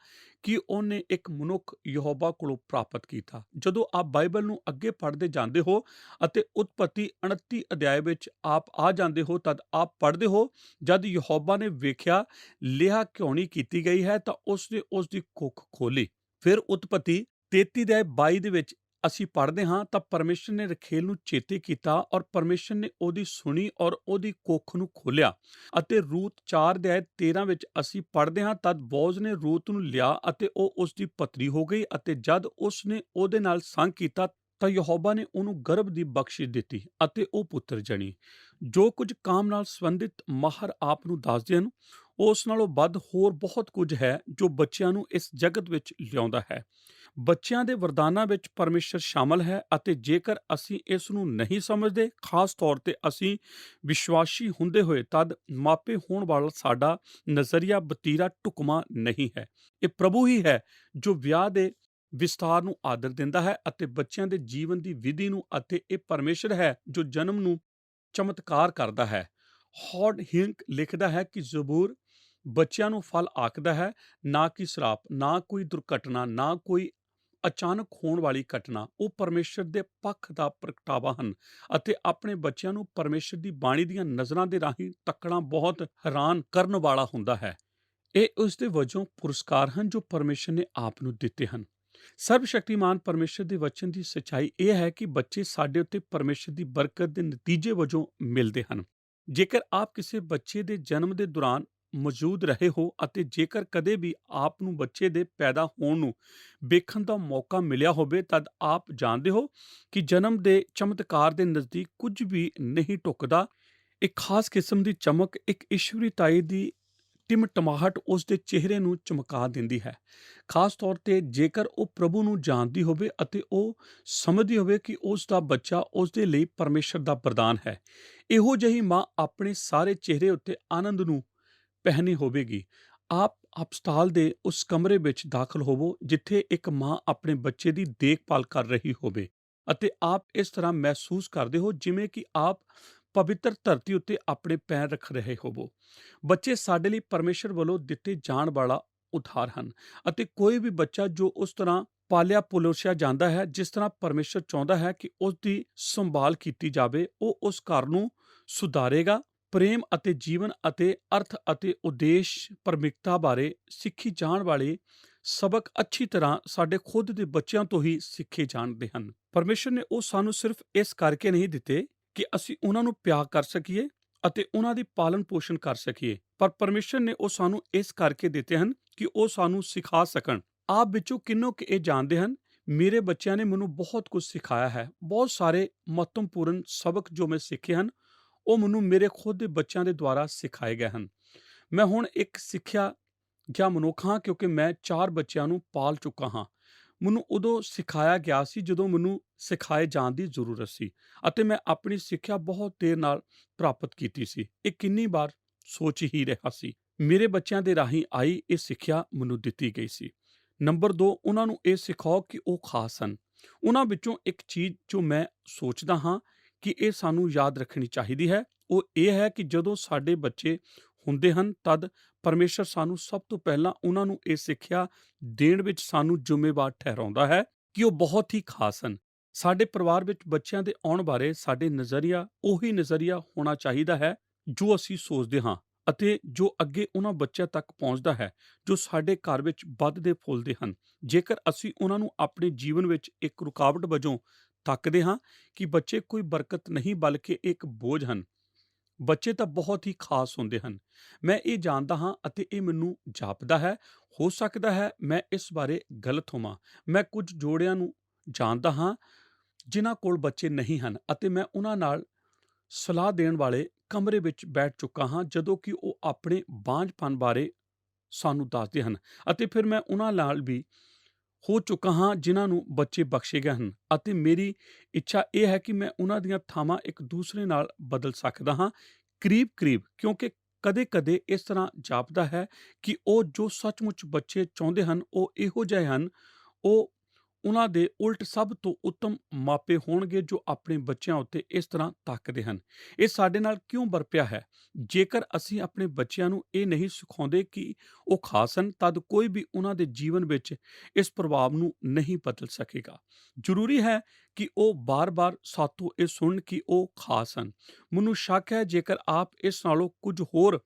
ਕਿ ਉਹਨੇ ਇੱਕ ਮਨੁੱਖ ਯਹੋਵਾ ਕੋਲੋਂ ਪ੍ਰਾਪਤ ਕੀਤਾ। ਜਦੋਂ ਆਪ ਬਾਈਬਲ ਨੂੰ ਅੱਗੇ ਪੜ੍ਹਦੇ ਜਾਂਦੇ ਹੋ ਅਤੇ ਉਤਪਤੀ 29 ਅਧਿਆਇ ਵਿੱਚ ਆਪ ਆ ਜਾਂਦੇ ਹੋ ਤਦ ਆਪ ਪੜ੍ਹਦੇ ਹੋ, ਜਦ ਯਹੋਵਾ ਨੇ ਵੇਖਿਆ ਲਿਆ ਘਿਉਣੀ ਕੀਤੀ ਗਈ ਹੈ ਤਾਂ ਉਸਨੇ ਉਸ ਦੀ ਕੁੱਖ ਖੋਲ੍ਹੀ। ਫਿਰ ਉਤਪਤੀ 33 ਅਧਿਆਇ 22 ਦੇ ਵਿੱਚ ਅਸੀਂ ਪੜ੍ਹਦੇ ਹਾਂ ਤਾਂ ਪਰਮੇਸ਼ਰ ਨੇ ਰਖੇਲ ਨੂੰ ਚੇਤੇ ਕੀਤਾ ਔਰ ਪਰਮੇਸ਼ਰ ਨੇ ਉਹਦੀ ਸੁਣੀ ਔਰ ਉਹਦੀ ਕੁੱਖ ਨੂੰ ਖੋਲ੍ਹਿਆ। ਅਤੇ ਰੂਤ 4 ਅਧਿਆਇ 13 ਵਿੱਚ ਅਸੀਂ ਪੜ੍ਹਦੇ ਹਾਂ, ਤਦ ਬੋਜ਼ ਨੇ ਰੂਤ ਨੂੰ ਲਿਆ ਅਤੇ ਉਹ ਉਸ ਦੀ ਪਤਨੀ ਹੋ ਗਈ ਅਤੇ ਜਦ ਉਸ ਨੇ ਉਹਦੇ ਨਾਲ ਸੰਗ ਕੀਤਾ ਤਾਂ ਯਹੋਵਾ ਨੇ ਉਹਨੂੰ ਗਰਭ ਦੀ ਬਖਸ਼ਿਸ਼ ਦਿੱਤੀ ਅਤੇ ਉਹ ਪੁੱਤਰ ਜਣੀ। ਜੋ ਕੁਝ ਕਾਮ ਨਾਲ ਸੰਬੰਧਿਤ ਮਾਹਰ ਆਪ ਨੂੰ ਦੱਸਦੇ ਹਨ, ਉਸ ਨਾਲੋਂ ਵੱਧ ਹੋਰ ਬਹੁਤ ਕੁਝ ਹੈ ਜੋ ਬੱਚਿਆਂ ਨੂੰ ਇਸ ਜਗਤ ਵਿੱਚ ਲਿਆਉਂਦਾ ਹੈ। ਬੱਚਿਆਂ ਦੇ ਵਰਦਾਨਾਂ ਵਿੱਚ ਪਰਮੇਸ਼ਰ ਸ਼ਾਮਲ ਹੈ ਅਤੇ ਜੇਕਰ ਅਸੀਂ ਇਸ ਨੂੰ ਨਹੀਂ ਸਮਝਦੇ, ਖਾਸ ਤੌਰ ਤੇ ਅਸੀਂ ਵਿਸ਼ਵਾਸੀ ਹੁੰਦੇ ਹੋਏ, ਤਦ ਮਾਪੇ ਹੋਣ ਵਾਲਾ ਸਾਡਾ ਨਜ਼ਰੀਆ ਵਤੀਰਾ ਢੁਕਵਾਂ ਨਹੀਂ ਹੈ। ਇਹ ਪ੍ਰਭੂ ਹੀ ਹੈ ਜੋ ਵਿਆਹ ਦੇ ਵਿਸਤਾਰ ਨੂੰ ਆਦਰ ਦਿੰਦਾ ਹੈ ਅਤੇ ਬੱਚਿਆਂ ਦੇ ਜੀਵਨ ਦੀ ਵਿਧੀ ਨੂੰ, ਅਤੇ ਇਹ ਪਰਮੇਸ਼ਰ ਹੈ ਜੋ ਜਨਮ ਨੂੰ ਚਮਤਕਾਰ ਕਰਦਾ ਹੈ। ਹੌਡ ਹਿੰਕ ਲਿਖਦਾ ਹੈ ਕਿ ਜ਼ਬੂਰ ਬੱਚਿਆਂ ਨੂੰ ਫਲ ਆਖਦਾ ਹੈ, ਨਾ ਕਿ ਸਰਾਪ, ਨਾ ਕੋਈ ਦੁਰਘਟਨਾ, ਨਾ ਕੋਈ ਅਚਾਨਕ ਹੋਣ ਵਾਲੀ ਘਟਨਾ। ਉਹ ਪਰਮੇਸ਼ਰ ਦੇ ਪੱਖ ਦਾ ਪ੍ਰਗਟਾਵਾ ਹਨ ਅਤੇ ਆਪਣੇ ਬੱਚਿਆਂ ਨੂੰ ਪਰਮੇਸ਼ਰ ਦੀ ਬਾਣੀ ਦੀਆਂ ਨਜ਼ਰਾਂ ਦੇ ਰਾਹੀਂ ਤੱਕਣਾ ਬਹੁਤ ਹੈਰਾਨ ਕਰਨ ਵਾਲਾ ਹੁੰਦਾ ਹੈ। ਇਹ ਉਸ ਦੇ ਵਜੋਂ ਪੁਰਸਕਾਰ ਹਨ ਜੋ ਪਰਮੇਸ਼ਰ ਨੇ ਆਪ ਨੂੰ ਦਿੱਤੇ ਹਨ। ਸਰਵਸ਼ਕਤੀਮਾਨ ਪਰਮੇਸ਼ਰ ਦੇ ਵਚਨ ਦੀ ਸੱਚਾਈ ਇਹ ਹੈ ਕਿ ਬੱਚੇ ਸਾਡੇ ਉੱਤੇ ਪਰਮੇਸ਼ਰ ਦੀ ਬਰਕਤ ਦੇ ਨਤੀਜੇ ਵਜੋਂ ਮਿਲਦੇ ਹਨ। ਜੇਕਰ ਆਪ ਕਿਸੇ ਬੱਚੇ ਦੇ ਜਨਮ ਦੇ ਦੌਰਾਨ ਮੌਜੂਦ ਰਹੇ ਹੋ ਅਤੇ ਜੇਕਰ ਕਦੇ ਵੀ ਆਪ ਨੂੰ ਬੱਚੇ ਦੇ ਪੈਦਾ ਹੋਣ ਨੂੰ ਵੇਖਣ ਦਾ ਮੌਕਾ ਮਿਲਿਆ ਹੋਵੇ, ਤਦ ਆਪ ਜਾਣਦੇ ਹੋ ਕਿ ਜਨਮ ਦੇ ਚਮਤਕਾਰ ਦੇ ਨਜ਼ਦੀਕ ਕੁਝ ਵੀ ਨਹੀਂ ਢੁਕਦਾ। ਇੱਕ ਖਾਸ ਕਿਸਮ ਦੀ ਚਮਕ, ਇੱਕ ਈਸ਼ਵਰੀਤਾਈ ਦੀ ਟਿਮਟਮਾਹਟ ਉਸ ਦੇ ਚਿਹਰੇ ਨੂੰ ਚਮਕਾ ਦਿੰਦੀ ਹੈ। ਖਾਸ ਤੌਰ ਤੇ ਜੇਕਰ ਉਹ ਪ੍ਰਭੂ ਨੂੰ ਜਾਣਦੀ ਹੋਵੇ ਅਤੇ ਉਹ ਸਮਝਦੀ ਹੋਵੇ ਕਿ ਉਸ ਦਾ ਬੱਚਾ ਉਸ ਦੇ ਲਈ ਪਰਮੇਸ਼ਰ ਦਾ ਵਰਦਾਨ ਹੈ। ਇਹੋ ਜਿਹੀ ਮਾਂ ਆਪਣੇ ਸਾਰੇ ਚਿਹਰੇ ਉੱਤੇ ਆਨੰਦ ਨੂੰ ਪਹਿਨੀ ਹੋਵੇਗੀ। ਆਪ ਹਸਪਤਾਲ ਦੇ ਉਸ ਕਮਰੇ ਵਿੱਚ ਦਾਖਲ ਹੋਵੋ ਜਿੱਥੇ ਇੱਕ ਮਾਂ ਆਪਣੇ ਬੱਚੇ ਦੀ ਦੇਖਭਾਲ ਕਰ ਰਹੀ ਹੋਵੇ ਅਤੇ ਆਪ ਇਸ ਤਰ੍ਹਾਂ ਮਹਿਸੂਸ ਕਰਦੇ ਹੋ ਜਿਵੇਂ ਕਿ ਆਪ ਪਵਿੱਤਰ ਧਰਤੀ ਉੱਤੇ ਆਪਣੇ ਪੈਰ ਰੱਖ ਰਹੇ ਹੋਵੋ। ਬੱਚੇ ਸਾਡੇ ਲਈ ਪਰਮੇਸ਼ਰ ਵੱਲੋਂ ਦਿੱਤੇ ਜਾਣ ਵਾਲਾ ਉਧਾਰ ਹਨ ਅਤੇ ਕੋਈ ਵੀ ਬੱਚਾ ਜੋ ਉਸ ਤਰ੍ਹਾਂ ਪਾਲਿਆ ਪਲੋਸਿਆ ਜਾਂਦਾ ਹੈ ਜਿਸ ਤਰ੍ਹਾਂ ਪਰਮੇਸ਼ਰ ਚਾਹੁੰਦਾ ਹੈ ਕਿ ਉਸ ਦੀ ਸੰਭਾਲ ਕੀਤੀ ਜਾਵੇ, ਉਹ ਉਸ ਘਰ ਨੂੰ ਸੁਧਾਰੇਗਾ। ਪ੍ਰੇਮ ਅਤੇ ਜੀਵਨ ਅਤੇ ਅਰਥ ਅਤੇ ਉਦੇਸ਼ ਪਰਮਿਕਤਾ ਬਾਰੇ ਸਿੱਖੀ ਜਾਣ ਵਾਲੇ ਸਬਕ ਅੱਛੀ ਤਰ੍ਹਾਂ ਸਾਡੇ ਖੁਦ ਦੇ ਬੱਚਿਆਂ ਤੋਂ ਹੀ ਸਿੱਖੇ ਜਾਂਦੇ ਹਨ। ਪਰਮੇਸ਼ਰ ਨੇ ਉਹ ਸਾਨੂੰ ਸਿਰਫ ਇਸ ਕਰਕੇ ਨਹੀਂ ਦਿੱਤੇ ਕਿ ਅਸੀਂ ਉਹਨਾਂ ਨੂੰ ਪਿਆਰ ਕਰ ਸਕੀਏ ਅਤੇ ਉਹਨਾਂ ਦੀ ਪਾਲਣ ਪੋਸ਼ਣ ਕਰ ਸਕੀਏ, ਪਰ ਪਰਮੇਸ਼ਰ ਨੇ ਉਹ ਸਾਨੂੰ ਇਸ ਕਰਕੇ ਦਿੱਤੇ ਹਨ ਕਿ ਉਹ ਸਾਨੂੰ ਸਿਖਾ ਸਕਣ। ਆਪ ਵਿੱਚੋਂ ਕਿੰਨੋਂ ਕੁ ਇਹ ਜਾਣਦੇ ਹਨ, ਮੇਰੇ ਬੱਚਿਆਂ ਨੇ ਮੈਨੂੰ ਬਹੁਤ ਕੁਝ ਸਿਖਾਇਆ ਹੈ। ਬਹੁਤ ਸਾਰੇ ਮਹੱਤਵਪੂਰਨ ਸਬਕ ਜੋ ਮੈਂ ਸਿੱਖੇ ਹਨ ਉਹ ਮੈਨੂੰ ਮੇਰੇ ਖੁਦ ਦੇ ਬੱਚਿਆਂ ਦੇ ਦੁਆਰਾ ਸਿਖਾਏ ਗਏ ਹਨ। ਮੈਂ ਹੁਣ ਇੱਕ ਸਿੱਖਿਆ ਗਿਆ ਮਨੁੱਖ ਹਾਂ ਕਿਉਂਕਿ ਮੈਂ 4 ਬੱਚਿਆਂ ਨੂੰ ਪਾਲ ਚੁੱਕਾ ਹਾਂ। ਮੈਨੂੰ ਉਦੋਂ ਸਿਖਾਇਆ ਗਿਆ ਸੀ ਜਦੋਂ ਮੈਨੂੰ ਸਿਖਾਏ ਜਾਣ ਦੀ ਜ਼ਰੂਰਤ ਸੀ ਅਤੇ ਮੈਂ ਆਪਣੀ ਸਿੱਖਿਆ ਬਹੁਤ ਦੇਰ ਨਾਲ ਪ੍ਰਾਪਤ ਕੀਤੀ ਸੀ। ਇਹ ਕਿੰਨੀ ਵਾਰ ਸੋਚ ਹੀ ਰਿਹਾ ਸੀ। ਮੇਰੇ ਬੱਚਿਆਂ ਦੇ ਰਾਹੀਂ ਆਈ ਇਹ ਸਿੱਖਿਆ ਮੈਨੂੰ ਦਿੱਤੀ ਗਈ ਸੀ। ਨੰਬਰ 2, ਉਹਨਾਂ ਨੂੰ ਇਹ ਸਿਖਾਓ ਕਿ ਉਹ ਖਾਸ ਹਨ। ਉਹਨਾਂ ਵਿੱਚੋਂ ਇੱਕ ਚੀਜ਼ ਜੋ ਮੈਂ ਸੋਚਦਾ ਹਾਂ ਕਿ ਇਹ ਸਾਨੂੰ ਯਾਦ ਰੱਖਣੀ ਚਾਹੀਦੀ ਹੈ, ਉਹ ਇਹ ਹੈ ਕਿ ਜਦੋਂ ਸਾਡੇ ਬੱਚੇ ਹੁੰਦੇ ਹਨ ਤਦ ਪਰਮੇਸ਼ਰ ਸਾਨੂੰ ਸਭ ਤੋਂ ਪਹਿਲਾਂ ਉਹਨਾਂ ਨੂੰ ਇਹ ਸਿੱਖਿਆ ਦੇਣ ਵਿੱਚ ਸਾਨੂੰ ਜ਼ਿੰਮੇਵਾਰ ਠਹਿਰਾਉਂਦਾ ਹੈ ਕਿ ਉਹ ਬਹੁਤ ਹੀ ਖਾਸ ਹਨ। ਸਾਡੇ ਪਰਿਵਾਰ ਵਿੱਚ ਬੱਚਿਆਂ ਦੇ ਆਉਣ ਬਾਰੇ ਸਾਡੇ ਨਜ਼ਰੀਆ ਉਹੀ ਨਜ਼ਰੀਆ ਹੋਣਾ ਚਾਹੀਦਾ ਹੈ ਜੋ ਅਸੀਂ ਸੋਚਦੇ ਹਾਂ ਅਤੇ ਜੋ ਅੱਗੇ ਉਹਨਾਂ ਬੱਚਿਆਂ ਤੱਕ ਪਹੁੰਚਦਾ ਹੈ ਜੋ ਸਾਡੇ ਘਰ ਵਿੱਚ ਵੱਧਦੇ ਫੁੱਲਦੇ ਹਨ। ਜੇਕਰ ਅਸੀਂ ਉਹਨਾਂ ਨੂੰ ਆਪਣੇ ਜੀਵਨ ਵਿੱਚ ਇੱਕ ਰੁਕਾਵਟ ਵਜੋਂ ਤੱਕਦੇ ਹਾਂ ਕਿ ਬੱਚੇ ਕੋਈ ਬਰਕਤ ਨਹੀਂ ਬਲਕਿ ਇੱਕ ਬੋਝ ਹਨ, ਬੱਚੇ ਤਾਂ ਬਹੁਤ ਹੀ ਖਾਸ ਹੁੰਦੇ ਹਨ। ਮੈਂ ਇਹ ਜਾਣਦਾ ਹਾਂ ਅਤੇ ਇਹ ਮੈਨੂੰ ਜਾਪਦਾ ਹੈ। ਹੋ ਸਕਦਾ ਹੈ ਮੈਂ ਇਸ ਬਾਰੇ ਗਲਤ ਹੋਵਾਂ। ਮੈਂ ਕੁਝ ਜੋੜਿਆਂ ਨੂੰ ਜਾਣਦਾ ਹਾਂ ਜਿਨ੍ਹਾਂ ਕੋਲ ਬੱਚੇ ਨਹੀਂ ਹਨ ਅਤੇ ਮੈਂ ਉਹਨਾਂ ਨਾਲ ਸਲਾਹ ਦੇਣ ਵਾਲੇ ਕਮਰੇ ਵਿੱਚ ਬੈਠ ਚੁੱਕਾ ਹਾਂ ਜਦੋਂ ਕਿ ਉਹ ਆਪਣੇ ਬਾਂਝਪਨ ਬਾਰੇ ਸਾਨੂੰ ਦੱਸਦੇ ਹਨ ਅਤੇ ਫਿਰ ਮੈਂ ਉਹਨਾਂ ਨਾਲ ਵੀ ਹੋ ਚੁੱਕਾ ਹਾਂ ਜਿਨ੍ਹਾਂ ਨੂੰ ਬੱਚੇ ਬਖਸ਼ੇ ਗਏ ਹਨ ਅਤੇ ਮੇਰੀ ਇੱਛਾ ਇਹ ਹੈ ਕਿ ਮੈਂ ਉਹਨਾਂ ਦੀਆਂ ਥਾਵਾਂ ਇੱਕ ਦੂਸਰੇ ਨਾਲ ਬਦਲ ਸਕਦਾ ਹਾਂ, ਕਰੀਬ-ਕਰੀਬ, ਕਿਉਂਕਿ ਕਦੇ-ਕਦੇ ਇਸ ਤਰ੍ਹਾਂ ਜਾਪਦਾ ਹੈ ਕਿ ਉਹ ਜੋ ਸੱਚਮੁੱਚ ਬੱਚੇ ਚਾਹੁੰਦੇ ਹਨ ਉਹ ਇਹੋ ਜਿਹੇ ਹਨ, ਉਹ ਉਹਨਾਂ ਦੇ ਉਲਟ ਸਭ ਤੋਂ ਉੱਤਮ ਮਾਪੇ ਹੋਣਗੇ ਜੋ ਆਪਣੇ ਬੱਚਿਆਂ ਉੱਤੇ ਇਸ ਤਰ੍ਹਾਂ ਤੱਕਦੇ ਹਨ। ਇਹ ਸਾਡੇ ਨਾਲ ਕਿਉਂ ਵਰਪਿਆ ਹੈ? ਜੇਕਰ ਅਸੀਂ ਆਪਣੇ ਬੱਚਿਆਂ ਨੂੰ ਇਹ ਨਹੀਂ ਸਿਖਾਉਂਦੇ ਕਿ ਉਹ ਖਾਸ ਹਨ, ਤਦ ਕੋਈ ਵੀ ਉਹਨਾਂ ਦੇ ਜੀਵਨ ਵਿੱਚ ਇਸ ਪ੍ਰਭਾਵ ਨੂੰ ਨਹੀਂ ਬਦਲ ਸਕੇਗਾ। ਜ਼ਰੂਰੀ ਹੈ ਕਿ ਉਹ ਬਾਰ-ਬਾਰ ਸਾਥੋਂ ਇਹ ਸੁਣਨ ਕਿ ਉਹ ਖਾਸ ਹਨ। ਮੈਨੂੰ ਸ਼ੱਕ ਹੈ ਜੇਕਰ ਆਪ ਇਸ ਨਾਲੋਂ ਕੁਝ ਹੋਰ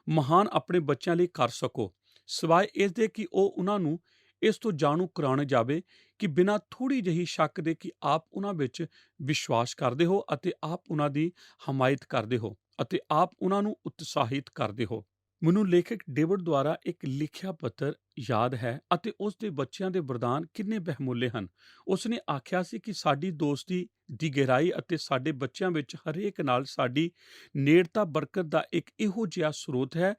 ਮਹਾਨ ਆਪਣੇ ਬੱਚਿਆਂ ਲਈ ਕਰ ਸਕੋ, ਸਿਵਾਏ ਇਸ ਦੇ ਕਿ ਉਹ ਉਹਨਾਂ ਨੂੰ ਇਸ ਤੋਂ ਜਾਣੂ ਕਰਾਉਣਾ ਜਾਵੇ ਕਿ ਬਿਨਾਂ ਥੋੜ੍ਹੀ ਜਿਹੀ ਸ਼ੱਕ ਦੇ ਕਿ ਆਪ ਉਹਨਾਂ ਵਿੱਚ ਵਿਸ਼ਵਾਸ ਕਰਦੇ ਹੋ ਅਤੇ ਆਪ ਉਹਨਾਂ ਦੀ ਹਮਾਇਤ ਕਰਦੇ ਹੋ ਅਤੇ ਆਪ ਉਹਨਾਂ ਨੂੰ ਉਤਸ਼ਾਹਿਤ ਕਰਦੇ ਹੋ। ਮੈਨੂੰ ਲੇਖਕ ਡੇਵਿਡ ਦੁਆਰਾ ਇੱਕ ਲਿਖਿਆ ਪੱਤਰ ਯਾਦ ਹੈ ਅਤੇ ਉਸ ਦੇ ਬੱਚਿਆਂ ਦੇ ਵਰਦਾਨ ਕਿੰਨੇ ਬਹੁਮੁੱਲੇ ਹਨ। ਉਸ ਨੇ ਆਖਿਆ ਸੀ ਕਿ ਸਾਡੀ ਦੋਸਤੀ ਦੀ ਗਹਿਰਾਈ ਅਤੇ ਸਾਡੇ ਬੱਚਿਆਂ ਵਿੱਚ ਹਰੇਕ ਨਾਲ ਸਾਡੀ ਨੇੜਤਾ ਬਰਕਤ ਦਾ ਇੱਕ ਇਹੋ ਜਿਹਾ ਸਰੋਤ ਹੈ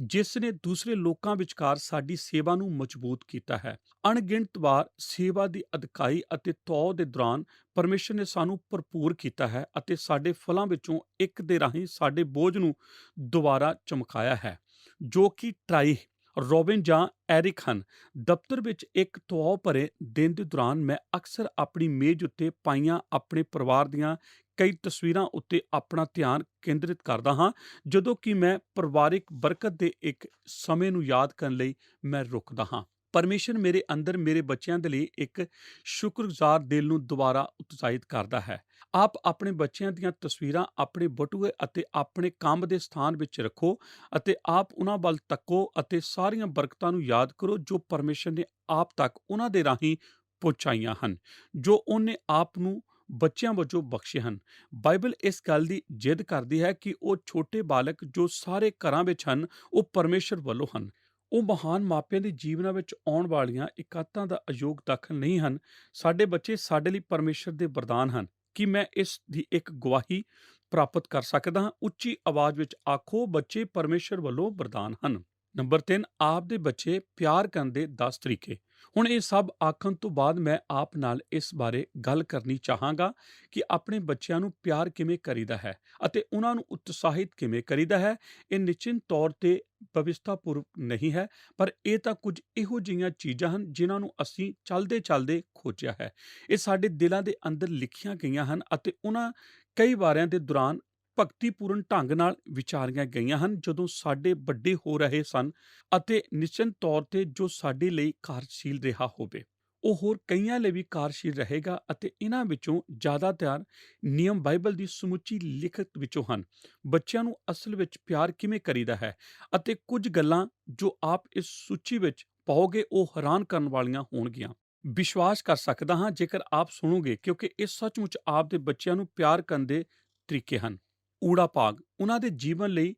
ਜਿਸ ਨੇ ਦੂਸਰੇ ਲੋਕਾਂ ਵਿਚਕਾਰ ਸਾਡੀ ਸੇਵਾ ਨੂੰ ਮਜ਼ਬੂਤ ਕੀਤਾ ਹੈ। ਅਣਗਿਣਤ ਵਾਰ ਸੇਵਾ ਦੀ ਅਦਕਾਈ ਅਤੇ ਤੌਰ ਦੇ ਦੌਰਾਨ ਪਰਮੇਸ਼ਰ ਨੇ ਸਾਨੂੰ ਭਰਪੂਰ ਕੀਤਾ ਹੈ ਅਤੇ ਸਾਡੇ ਫਲਾਂ ਵਿੱਚੋਂ ਇੱਕ ਦੇ ਰਾਹੀਂ ਸਾਡੇ ਬੋਝ ਨੂੰ ਦੁਬਾਰਾ ਚਮਕਾਇਆ ਹੈ, ਜੋ ਕਿ ਟਰਾਈ, ਰੋਬਿਨ ਜਾਂ ਐਰਿਕ ਹਨ। ਦਫ਼ਤਰ ਵਿੱਚ ਇੱਕ ਤਣਾਅ ਭਰੇ ਦਿਨ ਦੇ ਦੌਰਾਨ ਮੈਂ ਅਕਸਰ ਆਪਣੀ ਮੇਜ਼ ਉੱਤੇ ਪਾਈਆਂ ਆਪਣੇ ਪਰਿਵਾਰ ਦੀਆਂ ਕਈ ਤਸਵੀਰਾਂ ਉੱਤੇ ਆਪਣਾ ਧਿਆਨ ਕੇਂਦਰਿਤ ਕਰਦਾ ਹਾਂ ਜਦੋਂ ਕਿ ਮੈਂ ਪਰਿਵਾਰਿਕ ਬਰਕਤ ਦੇ ਇੱਕ ਸਮੇਂ ਨੂੰ ਯਾਦ ਕਰਨ ਲਈ ਮੈਂ ਰੁਕਦਾ ਹਾਂ। ਪਰਮੇਸ਼ਰ ਮੇਰੇ ਅੰਦਰ ਮੇਰੇ ਬੱਚਿਆਂ ਦੇ ਲਈ ਇੱਕ ਸ਼ੁਕਰਗੁਜ਼ਾਰ ਦਿਲ ਨੂੰ ਦੁਬਾਰਾ ਉਤਸ਼ਾਹਿਤ ਕਰਦਾ ਹੈ। ਆਪ ਆਪਣੇ ਬੱਚਿਆਂ ਦੀਆਂ ਤਸਵੀਰਾਂ ਆਪਣੇ ਬਟੂਏ ਅਤੇ ਆਪਣੇ ਕੰਮ ਦੇ ਸਥਾਨ ਵਿੱਚ ਰੱਖੋ ਅਤੇ ਆਪ ਉਹਨਾਂ ਵੱਲ ਤੱਕੋ ਅਤੇ ਸਾਰੀਆਂ ਬਰਕਤਾਂ ਨੂੰ ਯਾਦ ਕਰੋ ਜੋ ਪਰਮੇਸ਼ਰ ਨੇ ਆਪ ਤੱਕ ਉਹਨਾਂ ਦੇ ਰਾਹੀਂ ਪਹੁੰਚਾਈਆਂ ਹਨ, ਜੋ ਉਹਨੇ ਆਪ ਨੂੰ ਬੱਚਿਆਂ ਵਜੋਂ ਬਖਸ਼ੇ ਹਨ। ਬਾਈਬਲ ਇਸ ਗੱਲ ਦੀ ਜਿੱਦ ਕਰਦੀ ਹੈ ਕਿ ਉਹ ਛੋਟੇ ਬਾਲਕ ਜੋ ਸਾਰੇ ਘਰਾਂ ਵਿੱਚ ਹਨ, ਉਹ ਪਰਮੇਸ਼ਰ ਵੱਲੋਂ ਹਨ। ਉਹ ਮਹਾਨ ਮਾਪਿਆਂ ਦੇ ਜੀਵਨਾਂ ਵਿੱਚ ਆਉਣ ਵਾਲੀਆਂ ਇਕਾਤਾਂ ਦਾ ਅਯੋਗ ਦਾਖਲ ਨਹੀਂ ਹਨ। ਸਾਡੇ ਬੱਚੇ ਸਾਡੇ ਲਈ ਪਰਮੇਸ਼ਰ ਦੇ ਵਰਦਾਨ ਹਨ। ਕੀ ਮੈਂ ਇਸ ਦੀ ਇੱਕ ਗਵਾਹੀ ਪ੍ਰਾਪਤ ਕਰ ਸਕਦਾ ਹਾਂ? ਉੱਚੀ ਆਵਾਜ਼ ਵਿੱਚ ਆਖੋ, ਬੱਚੇ ਪਰਮੇਸ਼ਰ ਵੱਲੋਂ ਵਰਦਾਨ ਹਨ। ਨੰਬਰ 3, ਆਪ ਦੇ ਬੱਚੇ ਪਿਆਰ ਕਰਨ ਦੇ 10 ਤਰੀਕੇ। ਹੁਣ ਇਹ ਸਭ ਆਖਣ ਤੋਂ ਬਾਅਦ ਮੈਂ ਆਪ ਨਾਲ ਇਸ ਬਾਰੇ ਗੱਲ ਕਰਨੀ ਚਾਹਾਂਗਾ ਕਿ ਆਪਣੇ ਬੱਚਿਆਂ ਨੂੰ ਪਿਆਰ ਕਿਵੇਂ ਕਰੀਦਾ ਹੈ ਅਤੇ ਉਹਨਾਂ ਨੂੰ ਉਤਸ਼ਾਹਿਤ ਕਿਵੇਂ ਕਰੀਦਾ ਹੈ। ਇਹ ਨਿਸ਼ਚਿਤ ਤੌਰ ਤੇ ਭਵਿੱਖਤਾਪੂਰਵਕ ਨਹੀਂ ਹੈ, ਪਰ ਇਹ ਤਾਂ ਕੁਝ ਇਹੋ ਜਿਹੀਆਂ ਚੀਜ਼ਾਂ ਹਨ ਜਿਨ੍ਹਾਂ ਨੂੰ ਅਸੀਂ ਚਲਦੇ-ਚਲਦੇ ਖੋਜਿਆ ਹੈ। ਇਹ ਸਾਡੇ ਦਿਲਾਂ ਦੇ ਅੰਦਰ ਲਿਖੀਆਂ ਗਈਆਂ ਹਨ ਅਤੇ ਉਹਨਾਂ ਕਈ ਵਾਰਿਆਂ ਦੇ ਦੌਰਾਨ ਭਗਤੀਪੂਰਨ ਢੰਗ ਨਾਲ ਵਿਚਾਰੀਆਂ ਗਈਆਂ ਹਨ ਜਦੋਂ ਸਾਡੇ ਵੱਡੇ ਹੋ ਰਹੇ ਸਨ, ਅਤੇ ਨਿਸ਼ਚਿਤ ਤੌਰ ਤੇ ਜੋ ਸਾਡੇ ਲਈ ਕਾਰਜਸ਼ੀਲ ਰਿਹਾ ਹੋਵੇ, ਉਹ ਹੋਰ ਕਈਆਂ ਲਈ ਵੀ ਕਾਰਜਸ਼ੀਲ ਰਹੇਗਾ। ਅਤੇ ਇਹਨਾਂ ਵਿੱਚੋਂ ਜ਼ਿਆਦਾਤਰ ਨਿਯਮ ਬਾਈਬਲ ਦੀ ਸਮੁੱਚੀ ਲਿਖਤ ਵਿੱਚੋਂ ਹਨ। ਬੱਚਿਆਂ ਨੂੰ ਅਸਲ ਵਿੱਚ ਪਿਆਰ ਕਿਵੇਂ ਕਰੀਦਾ ਹੈ ਅਤੇ ਕੁਝ ਗੱਲਾਂ ਜੋ ਆਪ ਇਸ ਸੂਚੀ ਵਿੱਚ ਪਾਓਗੇ ਉਹ ਹੈਰਾਨ ਕਰਨ ਵਾਲੀਆਂ ਹੋਣਗੀਆਂ। ਵਿਸ਼ਵਾਸ ਕਰ ਸਕਦਾ ਹਾਂ ਜੇਕਰ ਆਪ ਸੁਣੋਗੇ, ਕਿਉਂਕਿ ਇਹ ਸੱਚਮੁੱਚ ਆਪ ਦੇ ਬੱਚਿਆਂ ਨੂੰ ਪਿਆਰ ਕਰਨ ਦੇ ਤਰੀਕੇ ਹਨ। ਊੜਾ ਭਾਗ, ਉਹਨਾਂ ਦੇ ਜੀਵਨ ਲਈ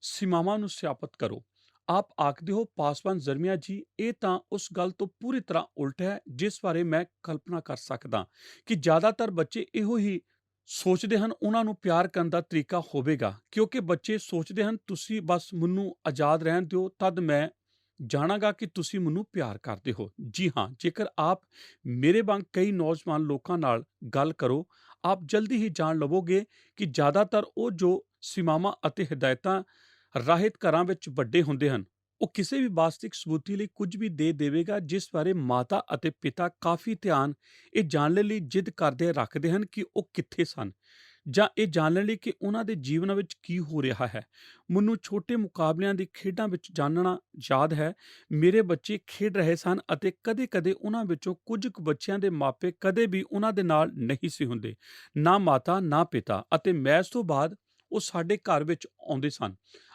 ਸੀਮਾਵਾਂ ਨੂੰ ਸਥਾਪਿਤ ਕਰੋ। ਆਪ ਆਖਦੇ ਹੋ, ਪਾਸਵਾਨ ਜਰਮੀਆ ਜੀ, ਇਹ ਤਾਂ ਉਸ ਗੱਲ ਤੋਂ ਪੂਰੀ ਤਰ੍ਹਾਂ ਉਲਟ ਹੈ ਜਿਸ ਬਾਰੇ ਮੈਂ ਕਲਪਨਾ ਕਰ ਸਕਦਾ ਕਿ ਜ਼ਿਆਦਾਤਰ ਬੱਚੇ ਇਹੋ ਹੀ ਸੋਚਦੇ ਹਨ ਉਹਨਾਂ ਨੂੰ ਪਿਆਰ ਕਰਨ ਦਾ ਤਰੀਕਾ ਹੋਵੇਗਾ, ਕਿਉਂਕਿ ਬੱਚੇ ਸੋਚਦੇ ਹਨ ਤੁਸੀਂ ਬਸ ਮੈਨੂੰ ਆਜ਼ਾਦ ਰਹਿਣ ਦਿਓ, ਤਦ ਮੈਂ ਜਾਣਾਂਗਾ ਕਿ ਤੁਸੀਂ ਮੈਨੂੰ ਪਿਆਰ ਕਰਦੇ ਹੋ। ਜੀ ਹਾਂ, ਜੇਕਰ ਆਪ ਮੇਰੇ ਵਾਂਗ ਕਈ ਨੌਜਵਾਨ ਲੋਕਾਂ ਨਾਲ ਗੱਲ ਕਰੋ, ਆਪ ਜਲਦੀ ਹੀ ਜਾਣ ਲਵੋਗੇ ਕਿ ਜ਼ਿਆਦਾਤਰ ਉਹ ਜੋ ਸੀਮਾਵਾਂ ਅਤੇ ਹਦਾਇਤਾਂ ਰਾਹਿਤ ਘਰਾਂ ਵਿੱਚ ਵੱਡੇ ਹੁੰਦੇ ਹਨ, ਉਹ ਕਿਸੇ ਵੀ ਵਾਸਤਵਿਕ ਸਬੂਤੀ ਲਈ ਕੁਝ ਵੀ ਦੇ ਦੇਵੇਗਾ ਜਿਸ ਬਾਰੇ ਮਾਤਾ ਅਤੇ ਪਿਤਾ ਕਾਫੀ ਧਿਆਨ ਇਹ ਜਾਣਨ ਲਈ ਜਿੱਦ ਕਰਦੇ ਰੱਖਦੇ ਹਨ ਕਿ ਉਹ ਕਿੱਥੇ ਸਨ, ਜਾਂ ਇਹ ਜਾਣਨ ਲਈ ਕਿ ਉਹਨਾਂ ਦੇ ਜੀਵਨਾਂ ਵਿੱਚ ਕੀ ਹੋ ਰਿਹਾ ਹੈ। ਮੈਨੂੰ ਛੋਟੇ ਮੁਕਾਬਲਿਆਂ ਦੀ ਖੇਡਾਂ ਵਿੱਚ ਜਾਣਨਾ ਯਾਦ ਹੈ। ਮੇਰੇ ਬੱਚੇ ਖੇਡ ਰਹੇ ਸਨ ਅਤੇ ਕਦੇ-ਕਦੇ ਉਹਨਾਂ ਵਿੱਚੋਂ ਕੁਝ ਕੁ ਬੱਚਿਆਂ ਦੇ ਮਾਪੇ ਕਦੇ ਵੀ ਉਹਨਾਂ ਦੇ ਨਾਲ ਨਹੀਂ ਸੀ ਹੁੰਦੇ, ਨਾ ਮਾਤਾ ਨਾ ਪਿਤਾ, ਅਤੇ ਮੈਚ ਤੋਂ ਬਾਅਦ ਉਹ ਸਾਡੇ ਘਰ ਵਿੱਚ ਆਉਂਦੇ ਸਨ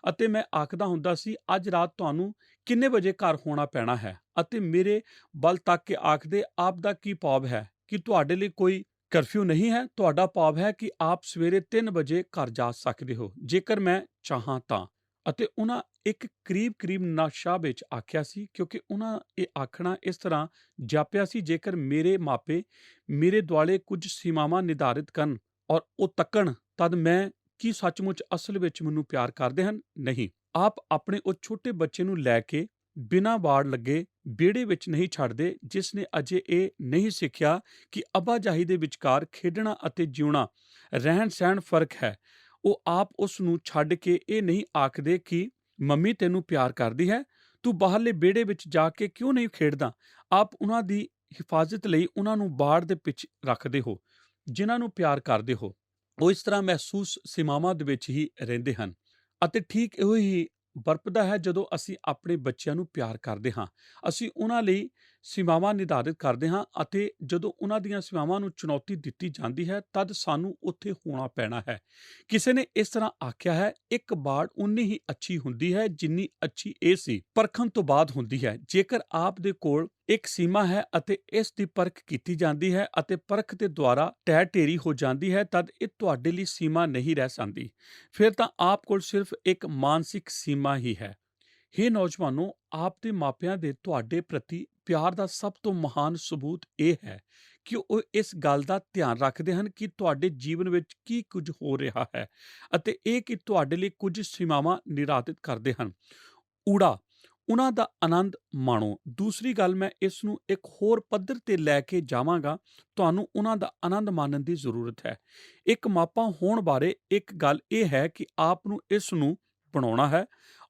ਅਤੇ ਮੈਂ ਆਖਦਾ ਹੁੰਦਾ ਸੀ, ਅੱਜ ਰਾਤ ਤੁਹਾਨੂੰ ਕਿੰਨੇ ਵਜੇ ਘਰ ਹੋਣਾ ਪੈਣਾ ਹੈ, ਅਤੇ ਮੇਰੇ ਵੱਲ ਤੱਕ ਕੇ ਆਖਦੇ, ਆਪ ਦਾ ਕੀ ਭਾਵ ਹੈ ਕਿ ਤੁਹਾਡੇ ਲਈ ਕੋਈ ਕਰਫਿਊ ਨਹੀਂ ਹੈ? ਤੁਹਾਡਾ ਭਾਵ ਹੈ ਕਿ ਆਪ ਸਵੇਰੇ 3 ਵਜੇ ਘਰ ਜਾ ਸਕਦੇ ਹੋ ਜੇਕਰ ਮੈਂ ਚਾਹਾਂ ਤਾਂ। ਅਤੇ ਉਹਨਾਂ ਇੱਕ ਕਰੀਬ ਨਸ਼ਾ ਵਿੱਚ ਆਖਿਆ ਸੀ, ਕਿਉਂਕਿ ਉਹਨਾਂ ਇਹ ਆਖਣਾ ਇਸ ਤਰ੍ਹਾਂ ਜਾਪਿਆ ਸੀ ਜੇਕਰ ਮੇਰੇ ਮਾਪੇ ਮੇਰੇ ਦੁਆਲੇ ਕੁਝ ਸੀਮਾਵਾਂ ਨਿਰਧਾਰਿਤ ਕਰਨ ਔਰ ਉਹ ਤੱਕਣ, ਤਦ ਮੈਂ ਕੀ ਸੱਚਮੁੱਚ ਅਸਲ ਵਿੱਚ ਮੈਨੂੰ ਪਿਆਰ ਕਰਦੇ ਹਨ? ਨਹੀਂ। ਆਪ ਆਪਣੇ ਉਹ ਛੋਟੇ ਬੱਚੇ ਨੂੰ ਲੈ ਕੇ ਬਿਨਾਂ ਵਾੜ ਲੱਗੇ ਵਿਹੜੇ ਵਿੱਚ ਨਹੀਂ ਛੱਡਦੇ ਜਿਸ ਨੇ ਅਜੇ ਇਹ ਨਹੀਂ ਸਿੱਖਿਆ ਕਿ ਆਵਾਜਾਈ ਦੇ ਵਿਚਕਾਰ ਖੇਡਣਾ ਅਤੇ ਜਿਉਣਾ ਰਹਿਣ ਸਹਿਣ ਫਰਕ ਹੈ। ਉਹ ਆਪ ਉਸ ਨੂੰ ਛੱਡ ਕੇ ਇਹ ਨਹੀਂ ਆਖਦੇ ਕਿ ਮੰਮੀ ਤੈਨੂੰ ਪਿਆਰ ਕਰਦੀ ਹੈ, ਤੂੰ ਬਾਹਰਲੇ ਵਿਹੜੇ ਵਿੱਚ ਜਾ ਕੇ ਕਿਉਂ ਨਹੀਂ ਖੇਡਦਾ। ਆਪ ਉਹਨਾਂ ਦੀ ਹਿਫਾਜ਼ਤ ਲਈ ਉਹਨਾਂ ਨੂੰ ਬਾੜ ਦੇ ਪਿੱਛੇ ਰੱਖਦੇ ਹੋ ਜਿਨ੍ਹਾਂ ਨੂੰ ਪਿਆਰ ਕਰਦੇ ਹੋ। ਉਹ ਇਸ ਤਰ੍ਹਾਂ ਮਹਿਸੂਸ ਸੀਮਾਵਾਂ ਦੇ ਵਿੱਚ ਹੀ ਰਹਿੰਦੇ ਹਨ। ਅਤੇ ਠੀਕ ਇਹੋ ਹੀ ਵਰਪਦਾ ਹੈ ਜਦੋਂ ਅਸੀਂ ਆਪਣੇ ਬੱਚਿਆਂ ਨੂੰ ਪਿਆਰ ਕਰਦੇ ਹਾਂ। ਅਸੀਂ ਉਹਨਾਂ ਲਈ ਸੀਮਾਵਾਂ ਨਿਰਧਾਰਿਤ ਕਰਦੇ ਹਾਂ ਅਤੇ ਜਦੋਂ ਉਹਨਾਂ ਦੀਆਂ ਸੀਮਾਵਾਂ ਨੂੰ ਚੁਣੌਤੀ ਦਿੱਤੀ ਜਾਂਦੀ ਹੈ ਤਦ ਸਾਨੂੰ ਉੱਥੇ ਹੋਣਾ ਪੈਣਾ ਹੈ। ਕਿਸੇ ਨੇ ਇਸ ਤਰ੍ਹਾਂ ਆਖਿਆ ਹੈ, ਇੱਕ ਬਾੜ ਉਨੀ ਹੀ ਅੱਛੀ ਹੁੰਦੀ ਹੈ ਜਿੰਨੀ ਅੱਛੀ ਇਹ ਸੀ, ਪਰਖਣ ਤੋਂ ਬਾਅਦ ਹੁੰਦੀ ਹੈ। ਜੇਕਰ ਆਪ ਦੇ ਕੋਲ ਇੱਕ ਸੀਮਾ ਹੈ ਅਤੇ ਇਸ ਦੀ ਪਰਖ ਕੀਤੀ ਜਾਂਦੀ ਹੈ ਅਤੇ ਪਰਖ ਦੇ ਦੁਆਰਾ ਢਹਿ ਢੇਰੀ ਹੋ ਜਾਂਦੀ ਹੈ, ਤਦ ਇਹ ਤੁਹਾਡੇ ਲਈ ਸੀਮਾ ਨਹੀਂ ਰਹਿ ਜਾਂਦੀ। ਫਿਰ ਤਾਂ ਆਪ ਕੋਲ ਸਿਰਫ ਇੱਕ ਮਾਨਸਿਕ ਸੀਮਾ ਹੀ ਹੈ। ਹੇ ਨੌਜਵਾਨੋ, ਆਪ ਦੇ ਮਾਪਿਆਂ ਦੇ ਤੁਹਾਡੇ ਪ੍ਰਤੀ ਪਿਆਰ ਦਾ ਸਭ ਤੋਂ ਮਹਾਨ ਸਬੂਤ ਇਹ ਹੈ ਕਿ ਉਹ ਇਸ ਗੱਲ ਦਾ ਧਿਆਨ ਰੱਖਦੇ ਹਨ ਕਿ ਤੁਹਾਡੇ ਜੀਵਨ ਵਿੱਚ ਕੀ ਕੁਝ ਹੋ ਰਿਹਾ ਹੈ ਅਤੇ ਇਹ ਕਿ ਤੁਹਾਡੇ ਲਈ ਕੁਝ ਸੀਮਾਵਾਂ ਨਿਰਧਾਰਿਤ ਕਰਦੇ ਹਨ। ਊੜਾ, ਉਹਨਾਂ ਦਾ ਆਨੰਦ ਮਾਣੋ। ਦੂਸਰੀ ਗੱਲ, ਮੈਂ ਇਸ ਨੂੰ ਇੱਕ ਹੋਰ ਪੱਧਰ ਤੇ ਲੈ ਕੇ ਜਾਵਾਂਗਾ। ਤੁਹਾਨੂੰ ਉਹਨਾਂ ਦਾ ਆਨੰਦ ਮਾਣਨ ਦੀ ਜ਼ਰੂਰਤ ਹੈ। ਇੱਕ ਮਾਪਾ ਹੋਣ ਬਾਰੇ ਇੱਕ ਗੱਲ ਇਹ ਹੈ ਕਿ ਆਪ ਨੂੰ ਇਸ ਨੂੰ ਬਣਾਉਣਾ ਹੈ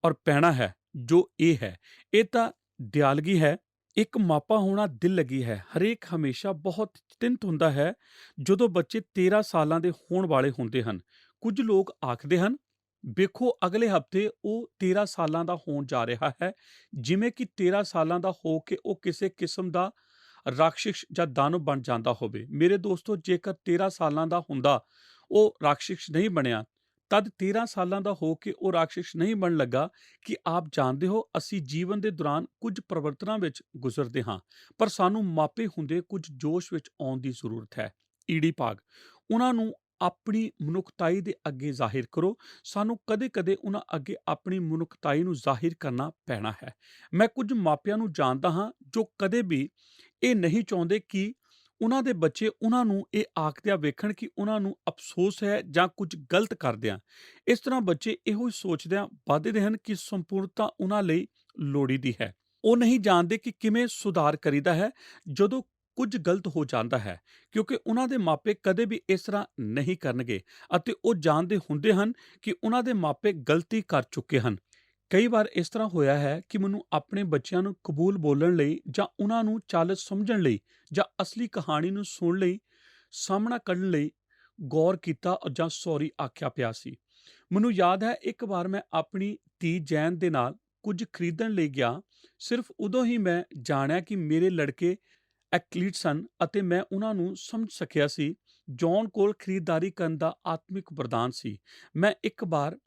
ਔਰ ਪੈਣਾ ਹੈ ਜੋ ਇਹ ਹੈ। ਇਹ ਤਾਂ ਦਿਆਲਗੀ ਹੈ। ਇੱਕ ਮਾਪਾ ਹੋਣਾ ਦਿਲ ਲੱਗੀ ਹੈ। ਹਰੇਕ ਹਮੇਸ਼ਾ ਬਹੁਤ ਚਿੰਤਤ ਹੁੰਦਾ ਹੈ ਜਦੋਂ ਬੱਚੇ 13 ਸਾਲਾਂ ਦੇ ਹੋਣ ਵਾਲੇ ਹੁੰਦੇ ਹਨ। ਕੁਝ ਲੋਕ ਆਖਦੇ ਹਨ, ਵੇਖੋ ਅਗਲੇ ਹਫ਼ਤੇ ਉਹ 13 ਸਾਲਾਂ ਦਾ ਹੋਣ ਜਾ ਰਿਹਾ ਹੈ, ਜਿਵੇਂ ਕਿ 13 ਸਾਲਾਂ ਦਾ ਹੋ ਕੇ ਉਹ ਕਿਸੇ ਕਿਸਮ ਦਾ ਰਾਖਸ਼ ਜਾਂ ਦਾਨਵ ਬਣ ਜਾਂਦਾ ਹੋਵੇ। ਮੇਰੇ ਦੋਸਤੋ, ਜੇਕਰ 13 ਸਾਲਾਂ ਦਾ ਹੁੰਦਾ ਉਹ ਰਾਖਸ਼ ਨਹੀਂ ਬਣਿਆ, ਤਦ 13 ਸਾਲਾਂ ਦਾ ਹੋ ਕੇ ਉਹ ਰਾਖਸ਼ ਨਹੀਂ ਬਣਨ ਲੱਗਾ। ਕਿ ਆਪ ਜਾਣਦੇ ਹੋ, ਅਸੀਂ ਜੀਵਨ ਦੇ ਦੌਰਾਨ ਕੁਝ ਪਰਿਵਰਤਨਾਂ ਵਿੱਚ ਗੁਜ਼ਰਦੇ ਹਾਂ, ਪਰ ਸਾਨੂੰ ਮਾਪੇ ਹੁੰਦੇ ਕੁਝ ਜੋਸ਼ ਵਿੱਚ ਆਉਣ ਦੀ ਜ਼ਰੂਰਤ ਹੈ। ਈੜੀ ਭਾਗ ਉਹਨਾਂ ਨੂੰ ਆਪਣੀ ਮਨੁੱਖਤਾਈ ਦੇ ਅੱਗੇ ਜ਼ਾਹਿਰ ਕਰੋ। ਸਾਨੂੰ ਕਦੇ-ਕਦੇ ਉਹਨਾਂ ਅੱਗੇ ਆਪਣੀ ਮਨੁੱਖਤਾਈ ਨੂੰ ਜ਼ਾਹਿਰ ਕਰਨਾ ਪੈਣਾ ਹੈ। ਮੈਂ ਕੁਝ ਮਾਪਿਆਂ ਨੂੰ ਜਾਣਦਾ ਹਾਂ ਜੋ ਕਦੇ ਵੀ ਇਹ ਨਹੀਂ ਚਾਹੁੰਦੇ ਕਿ ਉਹਨਾਂ ਦੇ ਬੱਚੇ ਉਹਨਾਂ ਨੂੰ ਇਹ ਆਖਦਿਆਂ ਵੇਖਣ ਕਿ ਉਹਨਾਂ ਨੂੰ ਅਫ਼ਸੋਸ ਹੈ ਜਾਂ ਕੁਝ ਗਲਤ ਕਰਦਿਆਂ। ਇਸ ਤਰ੍ਹਾਂ ਬੱਚੇ ਇਹੋ ਹੀ ਸੋਚਦਿਆਂ ਵੱਧਦੇ ਹਨ ਕਿ ਸੰਪੂਰਨਤਾ ਉਹਨਾਂ ਲਈ ਲੋੜੀਂਦੀ ਹੈ। ਉਹ ਨਹੀਂ ਜਾਣਦੇ ਕਿ ਕਿਵੇਂ ਸੁਧਾਰ ਕਰੀਦਾ ਹੈ ਜਦੋਂ ਕੁਝ ਗਲਤ ਹੋ ਜਾਂਦਾ ਹੈ, ਕਿਉਂਕਿ ਉਹਨਾਂ ਦੇ ਮਾਪੇ ਕਦੇ ਵੀ ਇਸ ਤਰ੍ਹਾਂ ਨਹੀਂ ਕਰਨਗੇ ਅਤੇ ਉਹ ਜਾਣਦੇ ਹੁੰਦੇ ਹਨ ਕਿ ਉਹਨਾਂ ਦੇ ਮਾਪੇ ਗਲਤੀ ਕਰ ਚੁੱਕੇ ਹਨ। ਕਈ ਵਾਰ ਇਸ ਤਰ੍ਹਾਂ ਹੋਇਆ ਹੈ ਕਿ ਮੈਨੂੰ ਆਪਣੇ ਬੱਚਿਆਂ ਨੂੰ ਕਬੂਲ ਬੋਲਣ ਲਈ ਜਾਂ ਉਹਨਾਂ ਨੂੰ ਚਾਲ ਸਮਝਣ ਲਈ ਜਾਂ ਅਸਲੀ ਕਹਾਣੀ ਨੂੰ ਸੁਣਨ ਲਈ ਸਾਹਮਣਾ ਕਰਨ ਲਈ ਗੌਰ ਕੀਤਾ ਜਾਂ ਸੌਰੀ ਆਖਿਆ ਪਿਆ ਸੀ। ਮੈਨੂੰ ਯਾਦ ਹੈ ਇੱਕ ਵਾਰ ਮੈਂ ਆਪਣੀ ਧੀ ਜੈਨ ਦੇ ਨਾਲ ਕੁਝ ਖਰੀਦਣ ਲਈ ਗਿਆ। ਸਿਰਫ ਉਦੋਂ ਹੀ ਮੈਂ ਜਾਣਿਆ ਕਿ ਮੇਰੇ ਲੜਕੇ ਐਥਲੀਟ ਸਨ ਅਤੇ ਮੈਂ ਉਹਨਾਂ ਨੂੰ ਸਮਝ ਸਕਿਆ ਸੀ। ਜੌਨ ਕੋਲ ਖਰੀਦਦਾਰੀ ਕਰਨ ਦਾ ਆਤਮਿਕ ਵਰਦਾਨ ਸੀ। ਮੈਂ ਇੱਕ ਵਾਰ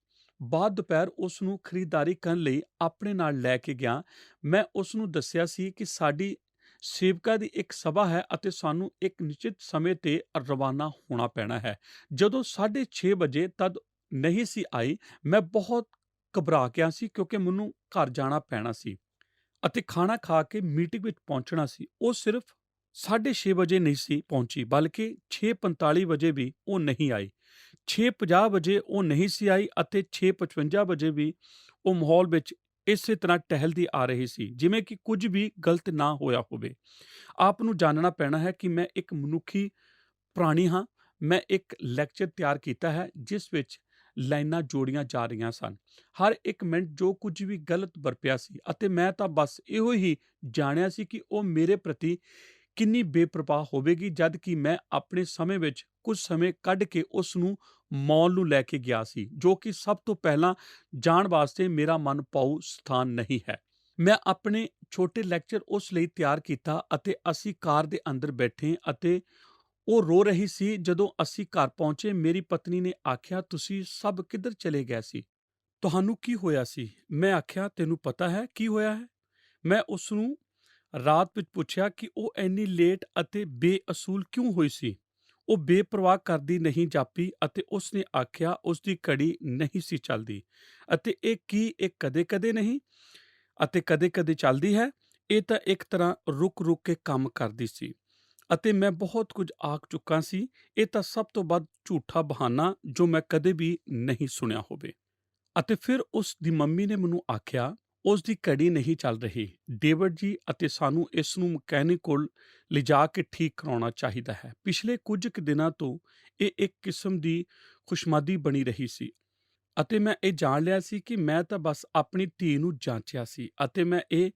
ਬਾਅਦ ਦੁਪਹਿਰ ਉਸ ਨੂੰ ਖਰੀਦਦਾਰੀ ਕਰਨ ਲਈ ਆਪਣੇ ਨਾਲ ਲੈ ਕੇ ਗਿਆ। ਮੈਂ ਉਸ ਨੂੰ ਦੱਸਿਆ ਸੀ ਕਿ ਸਾਡੀ ਸੇਵਕਾਂ ਦੀ ਇੱਕ ਸਭਾ ਹੈ ਅਤੇ ਸਾਨੂੰ ਇੱਕ ਨਿਸ਼ਚਿਤ ਸਮੇਂ ਤੇ ਰਵਾਨਾ ਹੋਣਾ ਪੈਣਾ ਹੈ। ਜਦੋਂ 6:30 ਵਜੇ ਤਦ ਨਹੀਂ ਸੀ ਆਈ, ਮੈਂ ਬਹੁਤ ਘਬਰਾ ਗਿਆ ਸੀ ਕਿਉਂਕਿ ਮੈਨੂੰ ਘਰ ਜਾਣਾ ਪੈਣਾ ਸੀ ਅਤੇ ਖਾਣਾ ਖਾ ਕੇ ਮੀਟਿੰਗ ਵਿੱਚ ਪਹੁੰਚਣਾ ਸੀ। ਉਹ ਸਿਰਫ 6:30 ਵਜੇ ਨਹੀਂ ਸੀ ਪਹੁੰਚੀ, ਬਲਕਿ 6:45 ਵਜੇ ਵੀ ਉਹ ਨਹੀਂ ਆਈ। 6:50 ਵਜੇ ਉਹ ਨਹੀਂ ਸੀ ਆਈ ਅਤੇ 6:55 ਵਜੇ ਵੀ ਉਹ ਮਾਹੌਲ ਵਿੱਚ ਇਸੇ ਤਰ੍ਹਾਂ ਟਹਿਲਦੀ ਆ ਰਹੀ ਸੀ ਜਿਵੇਂ ਕਿ ਕੁਝ ਵੀ ਗਲਤ ਨਾ ਹੋਇਆ ਹੋਵੇ। ਆਪ ਨੂੰ ਜਾਣਨਾ ਪੈਣਾ ਹੈ ਕਿ ਮੈਂ ਇੱਕ ਮਨੁੱਖੀ ਪ੍ਰਾਣੀ ਹਾਂ। ਮੈਂ ਇੱਕ ਲੈਕਚਰ ਤਿਆਰ ਕੀਤਾ ਹੈ ਜਿਸ ਵਿੱਚ ਲਾਈਨਾਂ ਜੋੜੀਆਂ ਜਾ ਰਹੀਆਂ ਸਨ। ਹਰ ਇੱਕ ਮਿੰਟ ਜੋ ਕੁਝ ਵੀ ਗਲਤ ਵਰਪਿਆ ਸੀ ਅਤੇ ਮੈਂ ਤਾਂ ਬਸ ਇਹੋ ਹੀ ਜਾਣਿਆ ਸੀ ਕਿ ਉਹ ਮੇਰੇ ਪ੍ਰਤੀ ਕਿੰਨੀ ਬੇਪਰਵਾਹ ਹੋਵੇਗੀ, ਜਦ ਕਿ ਮੈਂ ਆਪਣੇ ਸਮੇਂ ਵਿੱਚ ਕੁਝ ਸਮੇਂ ਕੱਢ ਕੇ ਉਸ ਨੂੰ ਮਾਲ ਨੂੰ ਲੈ ਕੇ ਗਿਆ ਸੀ, ਜੋ ਕਿ ਸਭ ਤੋਂ ਪਹਿਲਾਂ ਜਾਣ ਵਾਸਤੇ ਮੇਰਾ ਮਨ ਭਾਊ ਸਥਾਨ ਨਹੀਂ ਹੈ। ਮੈਂ ਆਪਣੇ ਛੋਟੇ ਲੈਕਚਰ ਉਸ ਲਈ ਤਿਆਰ ਕੀਤਾ ਅਤੇ ਅਸੀਂ ਕਾਰ ਦੇ ਅੰਦਰ ਬੈਠੇ ਅਤੇ ਉਹ ਰੋ ਰਹੀ ਸੀ। ਜਦੋਂ ਅਸੀਂ ਘਰ ਪਹੁੰਚੇ, ਮੇਰੀ ਪਤਨੀ ਨੇ ਆਖਿਆ, ਤੁਸੀਂ ਸਭ ਕਿੱਧਰ ਚਲੇ ਗਏ ਸੀ? ਤੁਹਾਨੂੰ ਕੀ ਹੋਇਆ ਸੀ? ਮੈਂ ਆਖਿਆ, ਤੈਨੂੰ ਪਤਾ ਹੈ ਕੀ ਹੋਇਆ ਹੈ? ਮੈਂ ਉਸ ਨੂੰ ਰਾਤ ਵਿੱਚ ਪੁੱਛਿਆ ਕਿ ਉਹ ਇੰਨੀ ਲੇਟ ਅਤੇ ਬੇਅਸੂਲ ਕਿਉਂ ਹੋਈ ਸੀ। ਉਹ ਬੇਪਰਵਾਹ ਕਰਦੀ ਨਹੀਂ ਜਾਪੀ ਅਤੇ ਉਸ ਨੇ ਆਖਿਆ ਉਸ ਦੀ ਘੜੀ ਨਹੀਂ ਸੀ ਚੱਲਦੀ ਅਤੇ ਇਹ ਕਦੇ-ਕਦੇ ਨਹੀਂ ਅਤੇ ਕਦੇ-ਕਦੇ ਚੱਲਦੀ ਹੈ। ਇਹ ਤਾਂ ਇੱਕ ਤਰ੍ਹਾਂ ਰੁਕ-ਰੁਕ ਕੇ ਕੰਮ ਕਰਦੀ ਸੀ ਅਤੇ ਮੈਂ ਬਹੁਤ ਕੁਝ ਆਖ ਚੁੱਕਾ ਸੀ। ਇਹ ਤਾਂ ਸਭ ਤੋਂ ਵੱਧ ਝੂਠਾ ਬਹਾਨਾ ਜੋ ਮੈਂ ਕਦੇ ਵੀ ਨਹੀਂ ਸੁਣਿਆ ਹੋਵੇ। ਅਤੇ ਫਿਰ ਉਸ ਦੀ ਮੰਮੀ ਨੇ ਮੈਨੂੰ ਆਖਿਆ, ਉਸ ਦੀ ਘੜੀ ਨਹੀਂ ਚੱਲ ਰਹੀ ਡੇਵਿਡ ਜੀ ਅਤੇ ਸਾਨੂੰ ਇਸ ਨੂੰ ਮਕੈਨਿਕ ਕੋਲ ਲਿਜਾ ਕੇ ਠੀਕ ਕਰਾਉਣਾ ਚਾਹੀਦਾ ਹੈ। ਪਿਛਲੇ ਕੁਝ ਕੁ ਦਿਨਾਂ ਤੋਂ ਇਹ ਇੱਕ ਕਿਸਮ ਦੀ ਖੁਸ਼ਮਾਦੀ ਬਣੀ ਰਹੀ ਸੀ ਅਤੇ ਮੈਂ ਇਹ ਜਾਣ ਲਿਆ ਸੀ ਕਿ ਮੈਂ ਤਾਂ ਬਸ ਆਪਣੀ ਧੀ ਨੂੰ ਜਾਂਚਿਆ ਸੀ ਅਤੇ ਮੈਂ ਇਹ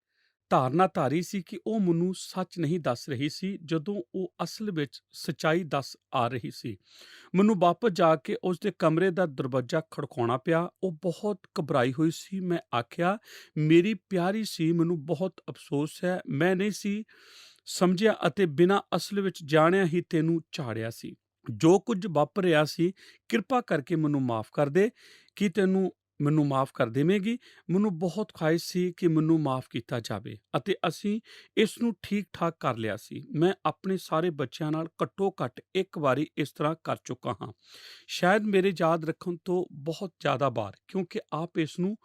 ਧਾਰਨਾ ਧਾਰੀ ਸੀ ਕਿ ਉਹ ਮੈਨੂੰ ਸੱਚ ਨਹੀਂ ਦੱਸ ਰਹੀ ਸੀ ਜਦੋਂ ਉਹ ਅਸਲ ਵਿੱਚ ਸੱਚਾਈ ਦੱਸ ਆ ਰਹੀ ਸੀ। ਮੈਨੂੰ ਵਾਪਸ ਜਾ ਕੇ ਉਸ ਦੇ ਕਮਰੇ ਦਾ ਦਰਵਾਜ਼ਾ ਖੜਕਾਉਣਾ ਪਿਆ। ਉਹ ਬਹੁਤ ਘਬਰਾਈ ਹੋਈ ਸੀ। ਮੈਂ ਆਖਿਆ, ਮੇਰੀ ਪਿਆਰੀ ਸੀ, ਮੈਨੂੰ ਬਹੁਤ ਅਫਸੋਸ ਹੈ, ਮੈਂ ਨਹੀਂ ਸੀ ਸਮਝਿਆ ਅਤੇ ਬਿਨਾਂ ਅਸਲ ਵਿੱਚ ਜਾਣਿਆ ਹੀ ਤੈਨੂੰ ਝਾੜਿਆ ਸੀ। ਜੋ ਕੁਝ ਵਾਪਰ ਰਿਹਾ ਸੀ, ਕਿਰਪਾ ਕਰਕੇ ਮੈਨੂੰ ਮਾਫ਼ ਕਰ ਦੇ। ਕੀ ਤੈਨੂੰ ਮੈਨੂੰ ਮਾਫ਼ ਕਰ ਦੇਵੇਂਗੀ? ਮੈਨੂੰ ਬਹੁਤ ਖੁਆਇਸ਼ ਸੀ ਕਿ ਮੈਨੂੰ ਮਾਫ਼ ਕੀਤਾ ਜਾਵੇ ਅਤੇ ਅਸੀਂ ਇਸ ਨੂੰ ਠੀਕ-ਠਾਕ ਕਰ ਲਿਆ ਸੀ। ਮੈਂ ਆਪਣੇ ਸਾਰੇ ਬੱਚਿਆਂ ਨਾਲ ਘੱਟੋ-ਘੱਟ ਇੱਕ ਵਾਰੀ ਇਸ ਤਰ੍ਹਾਂ ਕਰ ਚੁੱਕਾ ਹਾਂ। ਸ਼ਾਇਦ ਮੇਰੇ ਯਾਦ ਰੱਖਣ ਤੋਂ ਬਹੁਤ ਜ਼ਿਆਦਾ ਵਾਰ, ਕਿਉਂਕਿ ਆਪ ਇਸ ਨੂੰ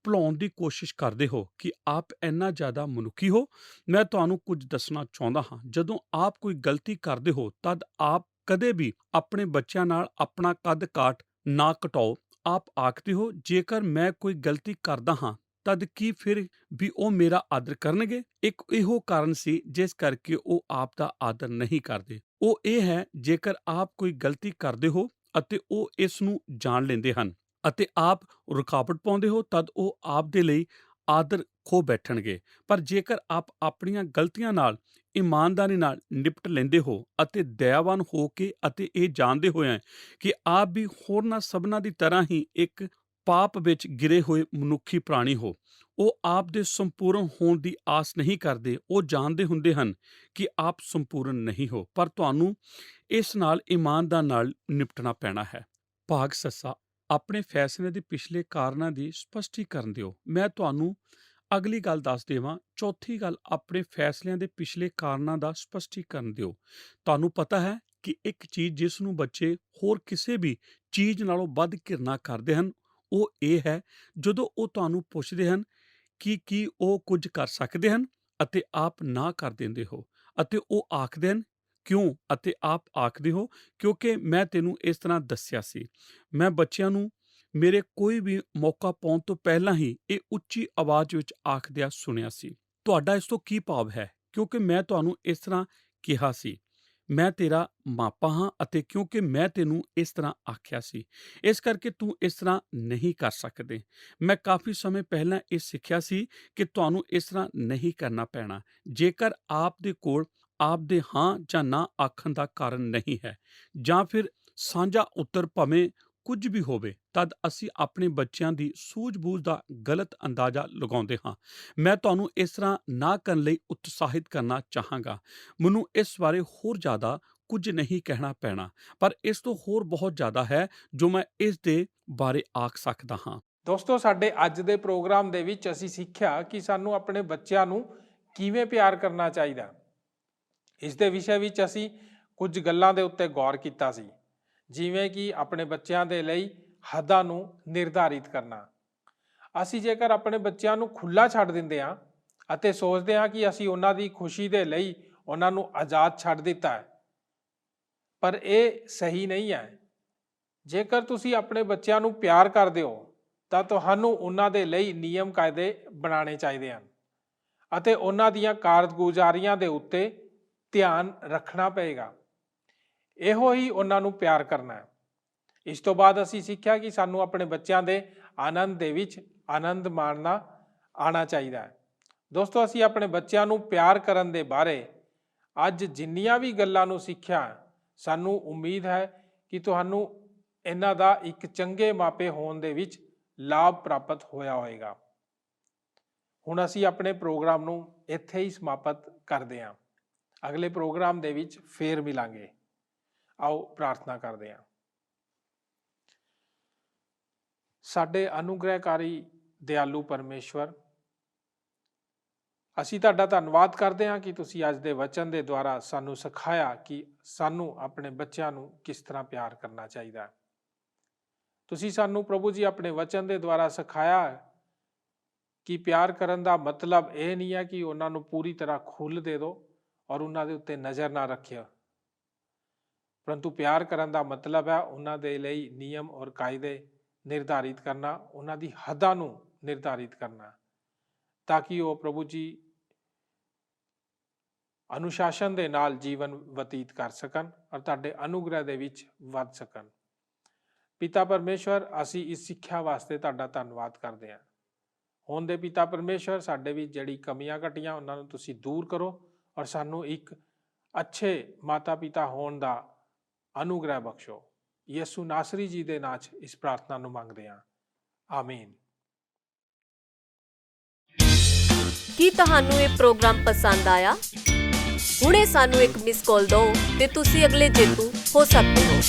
ਭੁਲਾਉਣ ਦੀ ਕੋਸ਼ਿਸ਼ ਕਰਦੇ ਹੋ ਕਿ ਆਪ ਇੰਨਾ ਜ਼ਿਆਦਾ ਮਨੁੱਖੀ ਹੋ। ਮੈਂ ਤੁਹਾਨੂੰ ਕੁਝ ਦੱਸਣਾ ਚਾਹੁੰਦਾ ਹਾਂ। ਜਦੋਂ ਆਪ ਕੋਈ ਗਲਤੀ ਕਰਦੇ ਹੋ ਤਦ ਆਪ ਕਦੇ ਵੀ ਆਪਣੇ ਬੱਚਿਆਂ ਨਾਲ ਆਪਣਾ ਕੱਦ-ਕਾਠ ਨਾ ਘਟਾਓ। ਆਪ ਆਖਦੇ ਹੋ, ਜੇਕਰ ਮੈਂ ਕੋਈ ਗਲਤੀ ਕਰਦਾ ਹਾਂ ਤਦ ਕੀ ਫਿਰ ਵੀ ਉਹ ਮੇਰਾ ਆਦਰ ਕਰਨਗੇ? ਇੱਕ ਇਹੋ ਕਾਰਨ ਸੀ ਜਿਸ ਕਰਕੇ ਉਹ ਆਪ ਦਾ ਆਦਰ ਨਹੀਂ ਕਰਦੇ। ਉਹ ਇਹ ਹੈ, ਜੇਕਰ ਆਪ ਕੋਈ ਗਲਤੀ ਕਰਦੇ ਹੋ ਅਤੇ ਉਹ ਇਸ ਨੂੰ ਜਾਣ ਲੈਂਦੇ ਹਨ ਅਤੇ ਆਪ ਰੁਕਾਵਟ ਪਾਉਂਦੇ ਹੋ ਤਦ ਉਹ ਆਪ ਦੇ ਲਈ ਆਦਰ ਖੋ ਬੈਠਣਗੇ। ਪਰ ਜੇਕਰ ਆਪ ਆਪਣੀਆਂ ਗਲਤੀਆਂ ਨਾਲ ਇਮਾਨਦਾਰੀ ਨਾਲ ਨਿਪਟ ਲੈਂਦੇ ਹੋ ਅਤੇ ਦਇਆਵਾਨ ਹੋ ਕੇ ਅਤੇ ਇਹ ਜਾਣਦੇ ਹੋਏ ਕਿ ਆਪ ਵੀ ਹੋਰਨਾਂ ਸਭਨਾਂ ਦੀ ਤਰ੍ਹਾਂ ਹੀ ਇੱਕ ਪਾਪ ਵਿੱਚ ਗਿਰੇ ਹੋਏ ਮਨੁੱਖੀ ਪ੍ਰਾਣੀ ਹੋ, ਉਹ ਆਪ ਦੇ ਸੰਪੂਰਨ ਹੋਣ ਦੀ ਆਸ ਨਹੀਂ ਕਰਦੇ। ਉਹ ਜਾਣਦੇ ਹੁੰਦੇ ਹਨ ਕਿ ਆਪ ਸੰਪੂਰਨ ਨਹੀਂ ਹੋ, ਪਰ ਤੁਹਾਨੂੰ ਇਸ ਨਾਲ ਇਮਾਨਦਾਰੀ ਨਾਲ ਨਿਪਟਣਾ ਪੈਣਾ ਹੈ। ਭਾਗ ਸੱਸਾ, ਆਪਣੇ ਫੈਸਲੇ ਦੇ ਪਿਛਲੇ ਕਾਰਨਾਂ ਦੀ ਸਪਸ਼ਟੀਕਰਨ ਦਿਓ। ਮੈਂ ਤੁਹਾਨੂੰ ਅਗਲੀ ਗੱਲ ਦੱਸ ਦੇਵਾਂ। ਚੌਥੀ ਗੱਲ, ਆਪਣੇ ਫੈਸਲਿਆਂ ਦੇ ਪਿਛਲੇ ਕਾਰਨਾਂ ਦਾ ਸਪਸ਼ਟੀਕਰਨ ਦਿਓ। ਤੁਹਾਨੂੰ ਪਤਾ ਹੈ ਕਿ ਇੱਕ ਚੀਜ਼ ਜਿਸ ਨੂੰ ਬੱਚੇ ਹੋਰ ਕਿਸੇ ਵੀ ਚੀਜ਼ ਨਾਲੋਂ ਵੱਧ ਘਿਰਨਾ ਕਰਦੇ ਹਨ, ਉਹ ਇਹ ਹੈ ਜਦੋਂ ਉਹ ਤੁਹਾਨੂੰ ਪੁੱਛਦੇ ਹਨ ਕਿ ਕੀ ਉਹ ਕੁਝ ਕਰ ਸਕਦੇ ਹਨ ਅਤੇ ਆਪ ਨਾ ਕਰ ਦਿੰਦੇ ਹੋ, ਅਤੇ ਉਹ ਆਖਦੇ ਹਨ ਕਿਉਂ, ਅਤੇ ਆਪ ਆਖਦੇ ਹੋ ਕਿਉਂਕਿ ਮੈਂ ਤੈਨੂੰ ਇਸ ਤਰ੍ਹਾਂ ਦੱਸਿਆ ਸੀ। ਮੈਂ ਬੱਚਿਆਂ ਨੂੰ ਮੇਰੇ ਕੋਈ ਵੀ ਮੌਕਾ ਪਾਉਣ ਤੋਂ ਪਹਿਲਾਂ ਹੀ ਇਹ ਉੱਚੀ ਆਵਾਜ਼ ਵਿੱਚ ਆਖਦਿਆਂ ਸੁਣਿਆ ਸੀ। ਤੁਹਾਡਾ ਇਸ ਤੋਂ ਕੀ ਭਾਵ ਹੈ? ਕਿਉਂਕਿ ਮੈਂ ਤੁਹਾਨੂੰ ਇਸ ਤਰ੍ਹਾਂ ਕਿਹਾ ਸੀ। ਮੈਂ ਤੇਰਾ ਮਾਪਾ ਹਾਂ ਅਤੇ ਕਿਉਂਕਿ ਮੈਂ ਤੈਨੂੰ ਇਸ ਤਰ੍ਹਾਂ ਆਖਿਆ ਸੀ, ਇਸ ਕਰਕੇ ਤੂੰ ਇਸ ਤਰ੍ਹਾਂ ਨਹੀਂ ਕਰ ਸਕਦੇ। ਮੈਂ ਕਾਫੀ ਸਮੇਂ ਪਹਿਲਾਂ ਇਹ ਸਿੱਖਿਆ ਸੀ ਕਿ ਤੁਹਾਨੂੰ ਇਸ ਤਰ੍ਹਾਂ ਨਹੀਂ ਕਰਨਾ ਪੈਣਾ। ਜੇਕਰ ਆਪ ਦੇ ਕੋਲ ਆਪ ਦੇ ਹਾਂ ਜਾਂ ਨਾ ਆਖਣ ਦਾ ਕਾਰਨ ਨਹੀਂ ਹੈ, ਜਾਂ ਫਿਰ ਸਾਂਝਾ ਉੱਤਰ ਭਾਵੇਂ ਕੁਝ ਵੀ ਹੋਵੇ, ਤਦ ਅਸੀਂ ਆਪਣੇ ਬੱਚਿਆਂ ਦੀ ਸੂਝ-ਬੂਝ ਦਾ ਗਲਤ ਅੰਦਾਜ਼ਾ ਲਗਾਉਂਦੇ ਹਾਂ। ਮੈਂ ਤੁਹਾਨੂੰ ਇਸ ਤਰ੍ਹਾਂ ਨਾ ਕਰਨ ਲਈ ਉਤਸ਼ਾਹਿਤ ਕਰਨਾ ਚਾਹਾਂਗਾ। ਮੈਨੂੰ ਇਸ ਬਾਰੇ ਹੋਰ ਜ਼ਿਆਦਾ ਕੁਝ ਨਹੀਂ ਕਹਿਣਾ ਪੈਣਾ, ਪਰ ਇਸ ਤੋਂ ਹੋਰ ਬਹੁਤ ਜ਼ਿਆਦਾ ਹੈ ਜੋ ਮੈਂ ਇਸ ਦੇ ਬਾਰੇ ਆਖ ਸਕਦਾ ਹਾਂ। ਦੋਸਤੋ, ਸਾਡੇ ਅੱਜ ਦੇ ਪ੍ਰੋਗਰਾਮ ਦੇ ਵਿੱਚ ਅਸੀਂ ਸਿੱਖਿਆ ਕਿ ਸਾਨੂੰ ਆਪਣੇ ਬੱਚਿਆਂ ਨੂੰ ਕਿਵੇਂ ਪਿਆਰ ਕਰਨਾ ਚਾਹੀਦਾ। ਇਸ ਦੇ ਵਿਸ਼ੇ ਵਿੱਚ ਅਸੀਂ ਕੁਝ ਗੱਲਾਂ ਦੇ ਉੱਤੇ ਗੌਰ ਕੀਤਾ ਸੀ, ਜਿਵੇਂ ਕਿ ਆਪਣੇ ਬੱਚਿਆਂ ਦੇ ਲਈ ਹੱਦਾਂ ਨੂੰ ਨਿਰਧਾਰਿਤ ਕਰਨਾ। ਅਸੀਂ ਜੇਕਰ ਆਪਣੇ ਬੱਚਿਆਂ ਨੂੰ ਖੁੱਲ੍ਹਾ ਛੱਡ ਦਿੰਦੇ ਹਾਂ ਅਤੇ ਸੋਚਦੇ ਹਾਂ ਕਿ ਅਸੀਂ ਉਹਨਾਂ ਦੀ ਖੁਸ਼ੀ ਦੇ ਲਈ ਉਹਨਾਂ ਨੂੰ ਆਜ਼ਾਦ ਛੱਡ ਦਿੱਤਾ ਹੈ, ਪਰ ਇਹ ਸਹੀ ਨਹੀਂ ਹੈ। ਜੇਕਰ ਤੁਸੀਂ ਆਪਣੇ ਬੱਚਿਆਂ ਨੂੰ ਪਿਆਰ ਕਰਦੇ ਹੋ ਤਾਂ ਤੁਹਾਨੂੰ ਉਹਨਾਂ ਦੇ ਲਈ ਨਿਯਮ ਕਾਇਦੇ ਬਣਾਉਣੇ ਚਾਹੀਦੇ ਹਨ ਅਤੇ ਉਹਨਾਂ ਦੀਆਂ ਕਾਰਗੁਜ਼ਾਰੀਆਂ ਦੇ ਉੱਤੇ ਧਿਆਨ ਰੱਖਣਾ ਪਏਗਾ। ਇਹੋ ਹੀ ਉਹਨਾਂ ਨੂੰ ਪਿਆਰ ਕਰਨਾ ਹੈ। ਇਸ ਤੋਂ ਬਾਅਦ ਅਸੀਂ ਸਿੱਖਿਆ ਕਿ ਸਾਨੂੰ ਆਪਣੇ ਬੱਚਿਆਂ ਦੇ ਆਨੰਦ ਦੇ ਵਿੱਚ ਆਨੰਦ ਮਾਣਨਾ ਆਉਣਾ ਚਾਹੀਦਾ ਹੈ। ਦੋਸਤੋ, ਅਸੀਂ ਆਪਣੇ ਬੱਚਿਆਂ ਨੂੰ ਪਿਆਰ ਕਰਨ ਦੇ ਬਾਰੇ ਅੱਜ ਜਿੰਨੀਆਂ ਵੀ ਗੱਲਾਂ ਨੂੰ ਸਿੱਖਿਆ, ਸਾਨੂੰ ਉਮੀਦ ਹੈ ਕਿ ਤੁਹਾਨੂੰ ਇਹਨਾਂ ਦਾ ਇੱਕ ਚੰਗੇ ਮਾਪੇ ਹੋਣ ਦੇ ਵਿੱਚ ਲਾਭ ਪ੍ਰਾਪਤ ਹੋਇਆ ਹੋਵੇਗਾ। ਹੁਣ ਅਸੀਂ ਆਪਣੇ ਪ੍ਰੋਗਰਾਮ ਨੂੰ ਇੱਥੇ ਹੀ ਸਮਾਪਤ ਕਰਦੇ ਹਾਂ। ਅਗਲੇ ਪ੍ਰੋਗਰਾਮ ਦੇ ਵਿੱਚ ਫੇਰ ਮਿਲਾਂਗੇ। ਆਓ ਪ੍ਰਾਰਥਨਾ ਕਰਦੇ ਹਾਂ। ਸਾਡੇ ਅਨੁਗ੍ਰਹਿਕਾਰੀ ਦਿਆਲੂ ਪਰਮੇਸ਼ਵਰ, ਅਸੀਂ ਤੁਹਾਡਾ ਧੰਨਵਾਦ ਕਰਦੇ ਹਾਂ ਕਿ ਤੁਸੀਂ ਅੱਜ ਦੇ ਵਚਨ ਦੇ ਦੁਆਰਾ ਸਾਨੂੰ ਸਿਖਾਇਆ ਕਿ ਸਾਨੂੰ ਆਪਣੇ ਬੱਚਿਆਂ ਨੂੰ ਕਿਸ ਤਰ੍ਹਾਂ ਪਿਆਰ ਕਰਨਾ ਚਾਹੀਦਾ ਹੈ। ਤੁਸੀਂ ਸਾਨੂੰ ਪ੍ਰਭੂ ਜੀ ਆਪਣੇ ਵਚਨ ਦੇ ਦੁਆਰਾ ਸਿਖਾਇਆ ਕਿ ਪਿਆਰ ਕਰਨ ਦਾ ਮਤਲਬ ਇਹ ਨਹੀਂ ਹੈ ਕਿ ਉਹਨਾਂ ਨੂੰ ਪੂਰੀ ਤਰ੍ਹਾਂ ਖੁੱਲ੍ਹ ਦੇ ਦਿਓ ਔਰ ਉਹਨਾਂ ਦੇ ਉੱਤੇ ਨਜ਼ਰ ਨਾ ਰੱਖਿਓ, ਪਰੰਤੂ ਪਿਆਰ ਕਰਨ ਦਾ ਮਤਲਬ ਹੈ ਉਹਨਾਂ ਦੇ ਲਈ ਨਿਯਮ ਔਰ ਕਾਇਦੇ ਨਿਰਧਾਰਿਤ ਕਰਨਾ, ਉਹਨਾਂ ਦੀ ਹੱਦਾਂ ਨੂੰ ਨਿਰਧਾਰਿਤ ਕਰਨਾ, ਤਾਂ ਕਿ ਉਹ ਪ੍ਰਭੂ ਜੀ ਅਨੁਸ਼ਾਸਨ ਦੇ ਨਾਲ ਜੀਵਨ ਬਤੀਤ ਕਰ ਸਕਣ ਔਰ ਤੁਹਾਡੇ ਅਨੁਗ੍ਰਹਿ ਦੇ ਵਿੱਚ ਵੱਧ ਸਕਣ। ਪਿਤਾ ਪਰਮੇਸ਼ਵਰ, ਅਸੀਂ ਇਸ ਸਿੱਖਿਆ ਵਾਸਤੇ ਤੁਹਾਡਾ ਧੰਨਵਾਦ ਕਰਦੇ ਹਾਂ। ਹੁਣ ਦੇ ਪਿਤਾ ਪਰਮੇਸ਼ਵਰ, ਸਾਡੇ ਵਿੱਚ ਜਿਹੜੀ ਕਮੀਆਂ ਘਟੀਆਂ ਉਹਨਾਂ ਨੂੰ ਤੁਸੀਂ ਦੂਰ ਕਰੋ ਔਰ ਸਾਨੂੰ ਇੱਕ ਅੱਛੇ ਮਾਤਾ ਪਿਤਾ ਹੋਣ ਦਾ ਅਨੁਗ੍ਰਹਿ ਬਖਸ਼ੋ। ਯਿਸੂ ਨਾਸਰੀ ਜੀ ਦੇ ਨਾਂ 'ਚ ਇਸ ਪ੍ਰਾਰਥਨਾ ਨੂੰ ਮੰਗਦੇ ਹਾਂ। ਆਮੀਨ। ਕੀ ਤੁਹਾਨੂੰ ਇਹ ਪ੍ਰੋਗਰਾਮ ਪਸੰਦ ਆਇਆ? ਹੁਣੇ ਸਾਨੂੰ ਇੱਕ ਮਿਸ ਕਾਲ ਦਿਓ ਤੇ ਤੁਸੀਂ ਅਗਲੇ ਜੇਤੂ ਹੋ ਸਕਦੇ ਹੋ।